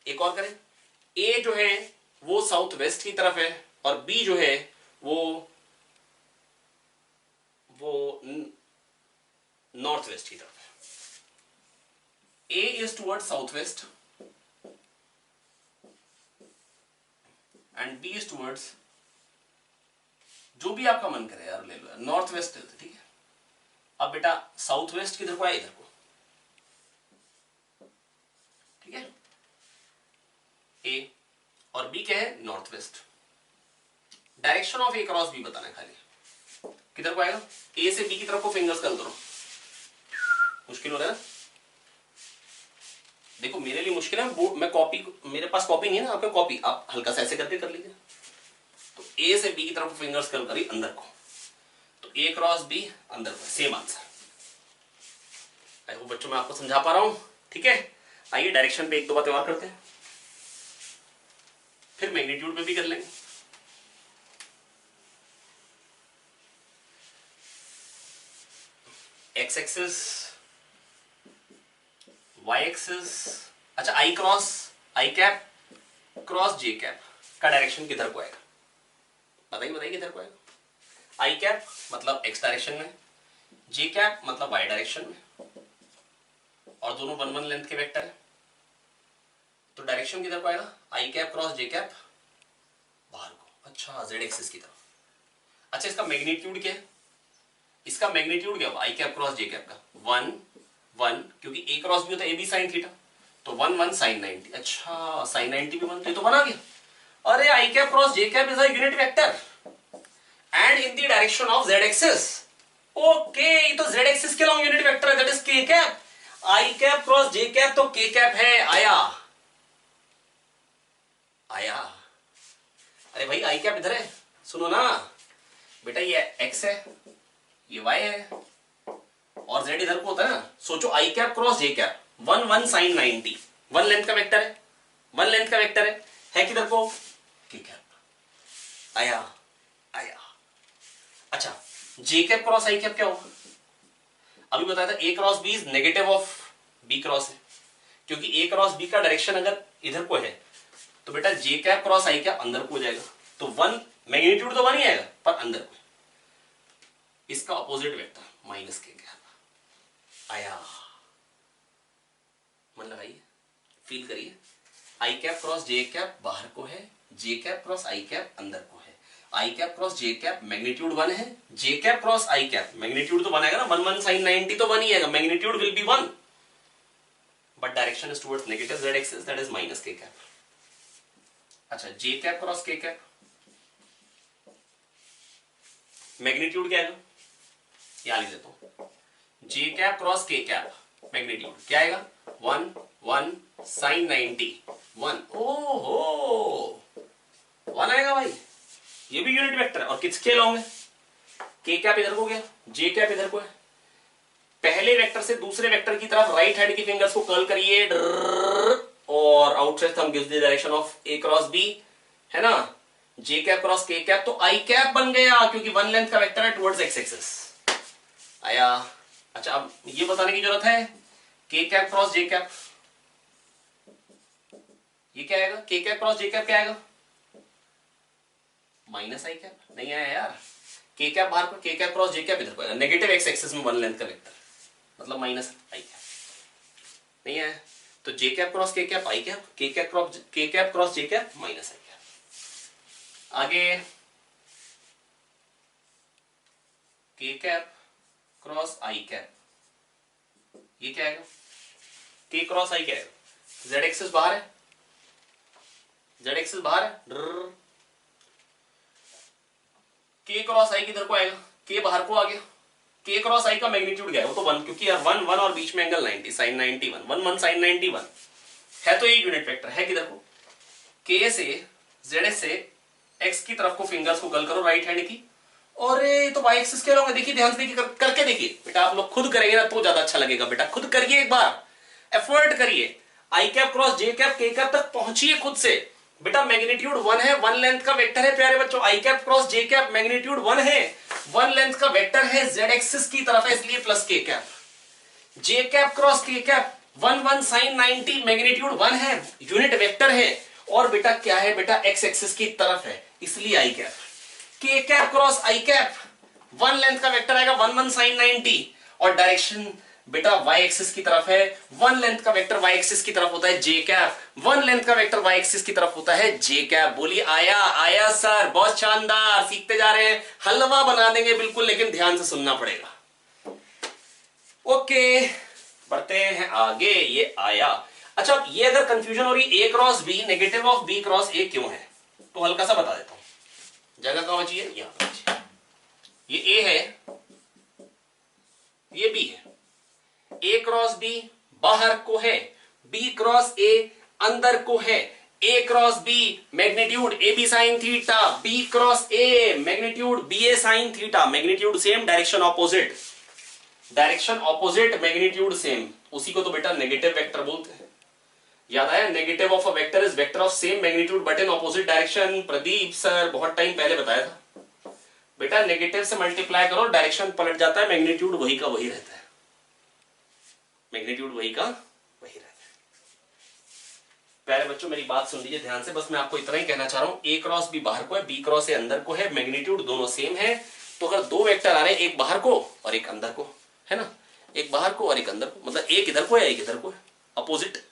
एक और करें, ए जो है वो साउथ वेस्ट की तरफ है और बी जो है वो नॉर्थ वेस्ट की तरफ है। A is toward south west and B is towards, जो भी आपका मन करे यार ले लो, नॉर्थ वेस्ट है, ठीक है। अब बेटा साउथ वेस्ट किधर को है? इधर को, ठीक है। ए और बी क्या है? North west. Direction of A cross B बताना है खाली, किधर को आएगा? ए से बी की तरफ को फिंगर्स कर दो। मुश्किल हो रहा है ना? देखो मेरे लिए मुश्किल है, मैं कॉपी, मेरे पास कॉपी नहीं है ना, आपका कॉपी, आप हल्का सा ऐसे करके कर लीजिए। तो ए से बी की तरफ फिंगर्स कर करी अंदर को, तो ए क्रॉस बी अंदर को, सेम आंसर। आई होप बच्चों मैं आपको समझा पा रहा हूं, ठीक है। आइए डायरेक्शन पे एक दो बातें और करते हैं, फिर मैग्नीट्यूड पे भी कर लेंगे। एक्स एक्सिस वाई एक्सिस, अच्छा आई कैप क्रॉस जे कैप का डायरेक्शन किधर को आएगा? बताइए किधर को आएगा? आई कैप मतलब एक्स डायरेक्शन में, जे कैप मतलब वाई डायरेक्शन में, और दोनों 1 1 लेंथ के वेक्टर है, तो डायरेक्शन किधर को आएगा? आई कैप क्रॉस जे कैप बाहर को, अच्छा जेड एक्सिस की तरफ। अच्छा इसका मैग्नीट्यूड क्या है? इसका मैग्नीट्यूड क्या होगा आई कैप क्रॉस जे कैप का? 1 1, क्योंकि ए क्रॉस बी होता है ए बी साइन थीटा, तो 1 1 साइन 90। अच्छा साइन 90 भी 1, तो बना गया। अरे I cap cross J cap is a unit vector and in the direction of Z axis. Okay, ये तो जेड एक्सिस के लॉन्ग यूनिट वेक्टर है, that is K cap. I cap cross J cap तो K cap है। आया आया। अरे भाई आई कैप इधर है, सुनो ना बेटा, ये एक्स है, ये वाई है, और जेड इधर को होता है ना। सोचो आई cap cross J cap 1 1 sign 90, 1 length का वेक्टर है, 1 लेंथ का वेक्टर है किधर को? के कैप। आया आया। अच्छा J cap cross I cap क्या होगा? अभी बताया था A cross B is negative of B cross है, क्योंकि ए क्रॉस बी का डायरेक्शन अगर इधर को है तो बेटा J cap cross I cap अंदर को हो जाएगा, तो 1 मैग्नीट्यूड तो 1 ही आएगा पर अंदर को। इसका अपोजिट वेक्टर माइनस के कैप। आया, मन लगाइए, फील करिए। आई कैप क्रॉस जे कैप बाहर को है, जे कैप क्रॉस आई कैप अंदर को है। I cap cross J cap magnitude 1 है, जे cap cross I cap magnitude तो 1 आएगा ना, 1 1 साइन 90 तो 1 ही आएगा, magnitude will be 1, but direction is towards negative Z axis, that is minus के कैप। अच्छा J cap cross K cap magnitude क्या आएगा? यहां लिख देता हूं, जे cap cross K cap magnitude क्या आएगा? 1 1 साइन 90 1। ओहो 1 आएगा भाई, ये भी यूनिट वेक्टर है, और किसके लॉन्ग है? के कैप इधर को गया, जे कैप इधर को है। पहले वेक्टर से दूसरे वेक्टर की तरफ राइट हैंड की फिंगर्स को कर्ल करिए, और outside thumb gives the direction of A cross B, है ना। J cap cross K cap तो आई कैप बन गया, क्योंकि 1 लेंथ का वेक्टर है टुवर्ड्स एक्स एक्सिस। आया। अच्छा अब ये बताने की जरूरत है के कैप क्रॉस जे कैप, ये क्या आएगा? के कैप क्रॉस जे कैप क्या आएगा? माइनस आई कैप। नहीं आया यार, के कैप बाहर को, के कैप क्रॉस जे कैप इधर को आएगा, नेगेटिव एक्स एक्सिस में 1 लेंथ का वेक्टर, मतलब माइनस आई कैप। नहीं आया, तो जे cap cross K cap I cap, के cap cross J cap minus आई कैप। आगे के कैप क्रॉस आई कैप, ये क्या आएगा? के क्रॉस आई क्या आएगा? जेड एक्सिस बाहर है, जेड एक्सिस बाहर है, के क्रॉस आई किधर को आएगा? के बाहर को आ गया, के क्रॉस आई का मैग्नीट्यूड क्या है? वो तो 1, क्योंकि यार 1 1 और बीच में एंगल 90 साइन 91, 1 1 साइन 91 है, तो ये यूनिट वेक्टर है किधर को? के से जेड से एक्स की तरफ को फिंगर्स को कर्ल करो राइट हैंड की, और ये तो वाई एक्सिस के लॉन्ग है। देखिए ध्यान से देखिए, करके देखिए बेटा, आप लोग खुद करेंगे ना तो ज्यादा अच्छा लगेगा। बेटा खुद करिए, एक बार एफर्ट करिए, आई कैप क्रॉस जे कैप के कैप तक पहुंचिए खुद से। बेटा मैग्नीट्यूड 1 है, 1 लेंथ का वेक्टर है प्यारे बच्चों। आई cap cross J cap magnitude 1 है, 1 लेंथ का वेक्टर है, जेड एक्सिस की तरफ है, इसलिए प्लस के कैप। जे cap cross K cap 1 1 sign 90 magnitude 1 है, यूनिट वेक्टर है, और बेटा क्या है? बेटा एक्स एक्सिस की तरफ है, इसलिए आई कैप। के cap cross I cap 1 length का वेक्टर आएगा, 1 1 साइन 90, और डायरेक्शन बेटा वाई एक्सिस की तरफ है। 1 लेंथ का वेक्टर वाई एक्सिस की तरफ होता है जे कैप, 1 लेंथ का वेक्टर वाई एक्सिस की तरफ होता है जे कैप। बोलिए आया आया सर, बहुत शानदार, सीखते जा रहे हैं, हलवा बना देंगे बिल्कुल, लेकिन ध्यान से सुनना पड़ेगा। ओके बढ़ते हैं आगे, ये आया। अच्छा ये अगर कंफ्यूजन हो रही A cross B negative of B cross A क्यों है, तो हल्का सा बता देता हूं। जगह कहां चाहिए? यहां पर। ये ए है, ये बी है, ए क्रॉस बी बाहर को है, बी क्रॉस ए अंदर को है। A cross B magnitude A B sine theta, B cross A magnitude B A sine theta, magnitude same direction opposite, direction opposite magnitude same, उसी को तो बेटा नेगेटिव वेक्टर बोलते हैं। याद आया? Negative of a vector is vector of same magnitude but in opposite direction. Pradeep sir बहुत time पहले बताया था बेटा, नेगेटिव से मल्टीप्लाई करो डायरेक्शन पलट जाता है, मैग्नीट्यूड वही का वही रहता है, मैग्नीट्यूड वही का वही रहता प्यारे बच्चों मेरी बात सुन लीजिए ध्यान से, बस मैं आपको इतना ही कहना चाह रहा हूं, ए क्रॉस बी बाहर को है, बी क्रॉस ए अंदर को है, मैग्नीट्यूड दोनों सेम है। तो अगर दो वेक्टर आ रहे हैं, एक बाहर को और एक अंदर को, है ना, एक बाहर को और एक अंदर को, मतलब एक इधर को है एक इधर को है, अपोजिट,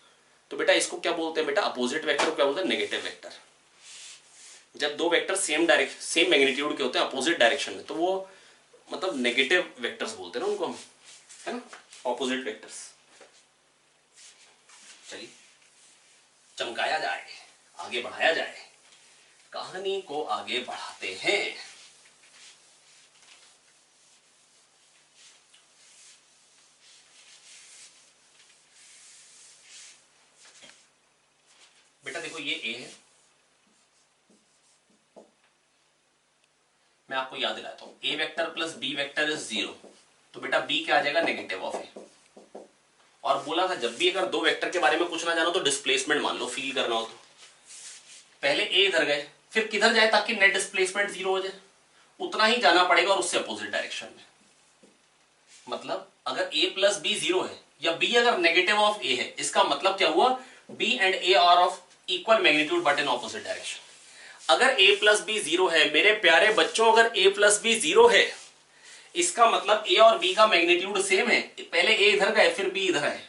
तो बेटा इसको क्या बोलते हैं बेटा, अपोजिट वेक्टर को क्या बोलते हैं, नेगेटिव वेक्टर। जब दो वेक्टर सेम मैग्नीट्यूड के होते हैं अपोजिट डायरेक्शन में, तो वो मतलब नेगेटिव वेक्टर्स बोलते हैं ना उनको हम, है ना, ऑपोजिट वेक्टर्स। चलिए चमकाया जाए, आगे बढ़ाया जाए, कहानी को आगे बढ़ाते हैं। बेटा देखो ये ए है, मैं आपको याद दिलाता हूं, A vector plus B vector is 0, तो बेटा बी क्या आ जाएगा, नेगेटिव ऑफ ए। और बोला था जब भी अगर दो वेक्टर के बारे में कुछ ना जानो तो डिस्प्लेसमेंट मान लो, फील करना हो तो पहले ए इधर गए फिर किधर जाए ताकि नेट डिस्प्लेसमेंट 0 हो जाए, उतना ही जाना पड़ेगा और उससे अपोजिट डायरेक्शन में। मतलब अगर a प्लस बी 0 है या b अगर नेगेटिव ऑफ a है, इसका मतलब क्या हुआ, b and a are of equal magnitude but in opposite direction. अगर a प्लस बी 0 है मेरे प्यारे बच्चों, अगर a प्लस बी 0 है, इसका मतलब a और b का मैग्नीट्यूड सेम है, पहले a इधर गए फिर b इधर आए,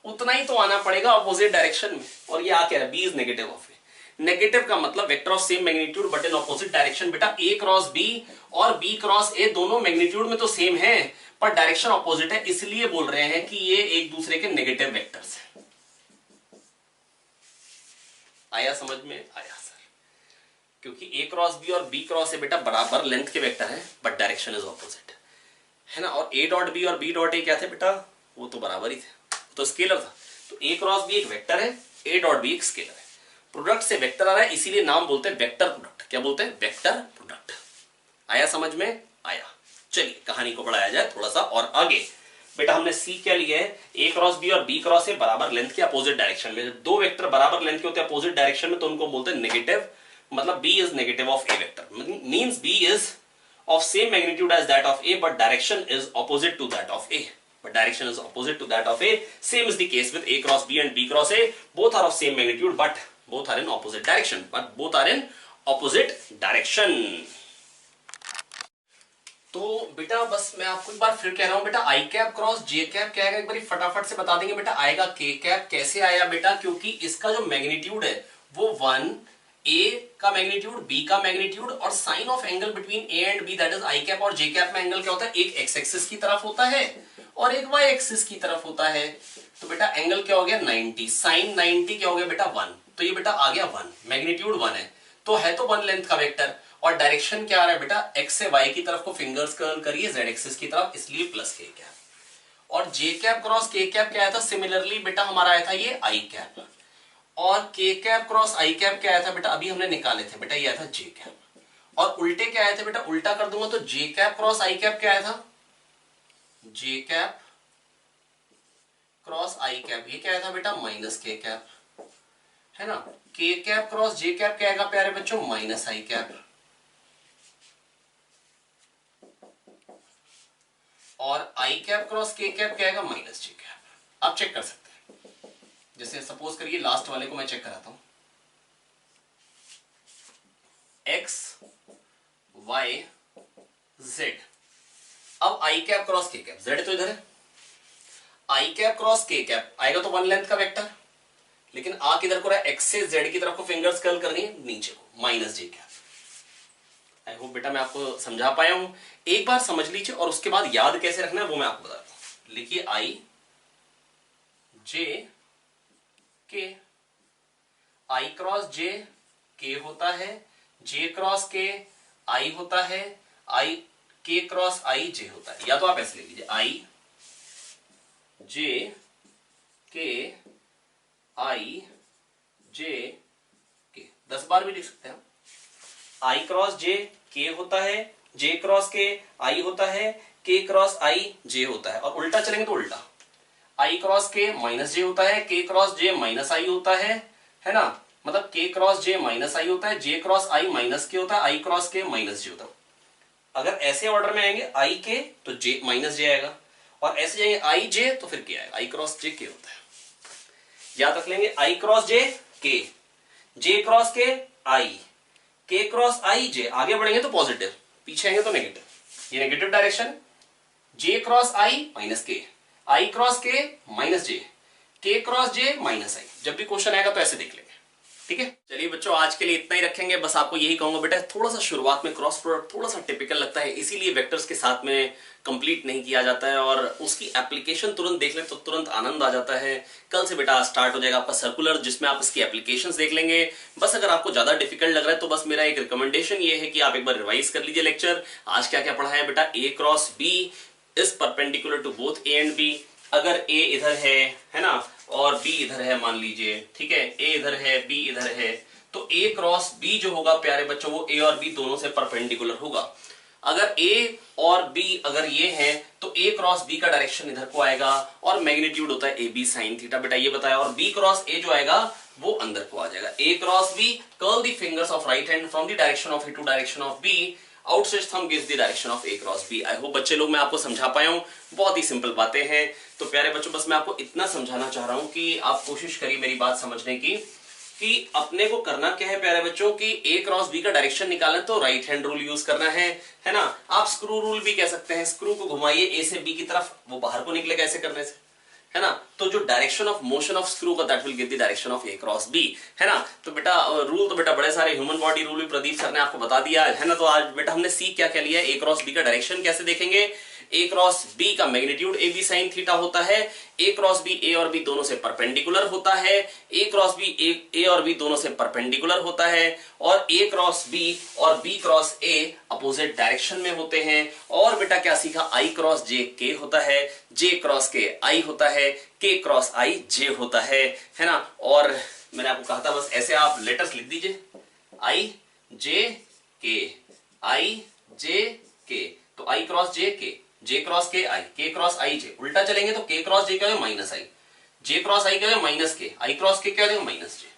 उतना ही तो आना पड़ेगा अपोजिट डायरेक्शन में। और ये आ क्या है, b is negative of A. Negative का मतलब vector of same magnitude but in opposite direction. बेटा a क्रॉस b और b क्रॉस a दोनों मैग्नीट्यूड में तो सेम है पर डायरेक्शन ऑपोजिट है, इसलिए बोल रहे हैं कि ये एक दूसरे के नेगेटिव वेक्टर्स हैं। आया समझ में, आया सर, क्योंकि a क्रॉस b और b क्रॉस a बेटा बराबर लेंथ के वेक्टर हैं बट डायरेक्शन इज ऑपोजिट, है ना। और a डॉट b और b डॉट a क्या थे बेटा, वो तो बराबर ही थे, तो स्केलर था। तो a क्रॉस b एक वेक्टर है, a डॉट b एक स्केलर है, प्रोडक्ट से वेक्टर आ रहा है इसीलिए नाम बोलते हैं वेक्टर प्रोडक्ट। क्या बोलते हैं, वेक्टर प्रोडक्ट। आया समझ में, आया। चलिए कहानी को बढ़ाया जाए थोड़ा सा और आगे। बेटा हमने सी क्या लिया है, ए क्रॉस बी और बी क्रॉस ए बराबर लेंथ के अपोजिट डायरेक्शन में। जब दो वेक्टर बराबर लेंथ के होते हैं अपोजिट डायरेक्शन में तो उनको बोलते हैं नेगेटिव, मतलब B is negative of A vector, means B is of same magnitude as that of A but direction is opposite to that of A. But direction is opposite to that of A. Same is the case with A cross B and B cross A. Both are of same magnitude but both are in opposite direction. But both are in opposite direction. तो बेटा बस मैं आपको एक बार फिर कह रहा हूं बेटा, आई कैप क्रॉस जे कैप क्या आएगा एक बार फटाफट से बता देंगे बेटा। आएगा के कैप। कैसे आया बेटा, क्योंकि इसका जो मैग्नीट्यूड है वो 1, ए का मैग्नीट्यूड, बी का मैग्नीट्यूड और sine of angle between A and B that is I cap और जे कैप में एंगल क्या होता है, एक एक्स एक्सिस की तरफ होता है और एक वाई एक्सिस की तरफ होता है। तो बेटा एंगल क्या हो गया 90, साइन 90 क्या हो गया बेटा 1, तो ये बेटा आ गया 1, मैग्नीट्यूड 1 है तो 1 लेंथ का वेक्टर और डायरेक्शन क्या आ रहा है बेटा, एक्स से वाई की तरफ को फिंगर्स कर्ल करिए जेड एक्सिस की तरफ, इसलिए प्लस के कैप। और J cap cross K cap क्या आया था, सिमिलरली बेटा हमारा आया था ये आई कैप। और के कैप क्रॉस आई कैप क्या आया था बेटा, अभी हमने निकाले थे बेटा, ये आया था जे कैप। और उल्टे क्या आए थे बेटा, उल्टा कर दूंगा तो जे कैप क्रॉस आई कैप क्या आया था, जे कैप क्रॉस आई कैप, ये क्या आया था बेटा माइनस के कैप, है ना। के कैप क्रॉस जे कैप क्या आएगा प्यारे बच्चों, माइनस आई कैप। और आई कैप क्रॉस के कैप क्या आएगा, माइनस जे कैप। आप चेक कर सकते हैं, जैसे सपोज करिए लास्ट वाले को मैं चेक कराता हूं, एक्स वाई जेड। अब I cap cross K cap, Z तो इधर है, I cap cross K cap आएगा तो 1 लेंथ का वेक्टर, लेकिन आ किधर को रहा है, एक्स से जेड की तरफ को फिंगर्स कर्ल करनी है नीचे को, minus J cap. I hope बेटा मैं आपको समझा पाया हूं, एक बार समझ लीजिए और उसके बाद याद कैसे रखना है वो मैं आपको बताता हूं। लिखिए आई जे के, आई क्रॉस जे के होता है, जे क्रॉस के आई होता है, आई के क्रॉस आई जे होता है। या तो आप ऐसे लिख लीजिए आई जे के आई जे के, 10 बार भी लिख सकते हैं। आई क्रॉस जे के होता है, जे क्रॉस के आई होता है, के क्रॉस आई जे होता है। और उल्टा चलेंगे तो उल्टा, आई क्रॉस के माइनस जे होता है, के क्रॉस जे माइनस आई होता है ना। मतलब के क्रॉस जे माइनस आई होता है, जे क्रॉस आई माइनस के होता है, आई क्रॉस के माइनस जे होता है। अगर ऐसे ऑर्डर में आएंगे आई के तो जे माइनस जे आएगा, और ऐसे जाएंगे आई जे तो फिर के आएगा, आई क्रॉस जे के होता है। याद रख लेंगे आई क्रॉस जे के, जे क्रॉस के आई, के क्रॉस आई जे। आगे बढ़ेंगे तो पॉजिटिव, पीछे आएंगे तो नेगेटिव, ये नेगेटिव डायरेक्शन। जे क्रॉस आई माइनस के, आई क्रॉस के माइनस जे, के क्रॉस जे माइनस आई। जब भी क्वेश्चन आएगा तो ऐसे देख लेंगे, ठीक है। चलिए बच्चों आज के लिए इतना ही रखेंगे। बस आपको यही कहूंगा बेटा, थोड़ा सा शुरुआत में क्रॉस प्रोडक्ट थोड़ा सा टिपिकल लगता है, इसीलिए वेक्टर्स के साथ में कंप्लीट नहीं किया जाता है, और उसकी एप्लीकेशन तुरंत देख ले तो तुरंत आनंद आ जाता है। कल से बेटा स्टार्ट हो जाएगा आपका सर्कुलर, जिसमें आप इसकी एप्लीकेशंस देख लेंगे। बस अगर आपको ज्यादा डिफिकल्ट लग रहा है तो बस मेरा एक रिकमेंडेशन ये है कि आप एक बार रिवाइज कर लीजिए लेक्चर। आज क्या क्या पढ़ा है बेटा, A cross B is perpendicular to both A and B. अगर ए इधर है ना, और बी इधर है मान लीजिए, ठीक है, ए इधर है बी इधर है, तो ए क्रॉस बी जो होगा प्यारे बच्चों वो ए और बी दोनों से परपेंडिकुलर होगा। अगर ए और बी अगर ये हैं तो ए क्रॉस बी का डायरेक्शन इधर को आएगा, और मैग्नीट्यूड होता है ए बी साइन थीटा, बेटा ये बताया। और बी क्रॉस ए जो आएगा वो अंदर को आ जाएगा। A cross B, curl the fingers of right hand from the direction of A to direction of B, outstretched thumb gives the direction of A cross B. I hope बच्चे लोग मैं आपको समझा पाया हूं, बहुत ही सिंपल बातें हैं। तो प्यारे बच्चों बस मैं आपको इतना समझाना चाह रहा हूं कि आप कोशिश करिए मेरी बात समझने की, कि अपने को करना क्या है प्यारे बच्चों, कि ए क्रॉस बी का डायरेक्शन निकालना तो राइट हैंड रूल यूज करना है ना। आप स्क्रू रूल भी कह सकते हैं, स्क्रू को घुमाइए ए से बी की तरफ, वो बाहर को निकलेगा ऐसे करने से, है ना। तो जो direction of motion of screw का that will give the direction of A cross B, है ना। तो बेटा रूल तो बेटा बड़े सारे, ह्यूमन बॉडी रूल भी प्रदीप सर ने आपको बता दिया है ना। तो आज बेटा हमने सीख क्या क्या लिया, ए क्रॉस बी का डायरेक्शन कैसे देखेंगे, ए क्रॉस बी का magnitude A B sine theta होता है, ए क्रॉस बी ए और बी दोनों से परपेंडिकुलर होता है, ए क्रॉस बी ए और बी दोनों से परपेंडिकुलर होता है, और ए क्रॉस बी और B cross A opposite direction में होते हैं। और बेटा क्या सीखा, आई क्रॉस जे के होता है, जे क्रॉस के आई होता है, के क्रॉस आई जे होता है ना। और मैंने आपको कहा था बस ऐसे आप लेटर्स लिख दीजिए, आई जे के, आई जे के, तो आई क्रॉस जे के, जे क्रॉस के आई, के क्रॉस आई जे। उल्टा चलेंगे तो के क्रॉस जे क्या हो माइनस आई, जे क्रॉस आई क्या हो माइनस के, आई क्रॉस के क्या हो माइनस जे।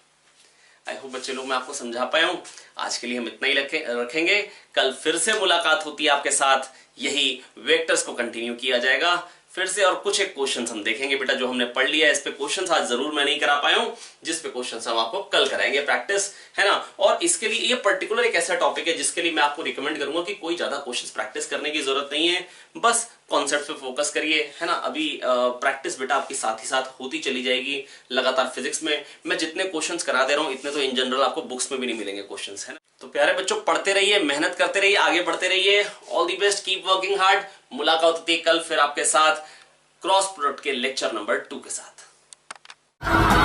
आई होप बच्चे लोग मैं आपको समझा पाया हूं। आज के लिए हम इतना ही रखेंगे। कल फिर से मुलाकात होती है आपके साथ, यही वेक्टर्स को कंटिन्यू किया जाएगा फिर से, और कुछ एक क्वेश्चंस हम देखेंगे बेटा जो हमने पढ़ लिया है। इस पे क्वेश्चंस आज जरूर मैं नहीं करा पाया हूं, जिस पे क्वेश्चंस हम आपको कल कराएंगे प्रैक्टिस, है ना। और इसके लिए ये पर्टिकुलर एक ऐसा टॉपिक है जिसके लिए मैं आपको रिकमेंड करूंगा कि कोई ज्यादा क्वेश्चंस प्रैक्टिस करने की जरूरत नहीं है, बस कॉन्सेप्ट पे फोकस करिए, है ना। अभी प्रैक्टिस बेटा आपकी साथ ही साथ होती चली जाएगी लगातार। फिजिक्स में मैं जितने क्वेश्चंस करा दे रहा हूं इतने तो इन जनरल आपको बुक्स में भी नहीं मिलेंगे क्वेश्चंस, है ना। तो प्यारे बच्चों पढ़ते रहिए, मेहनत करते रहिए, आगे बढ़ते रहिए। All the best, keep working hard. मुलाकात होती है कल फिर आपके साथ क्रॉस प्रोडक्ट के लेक्चर नंबर 2 के साथ।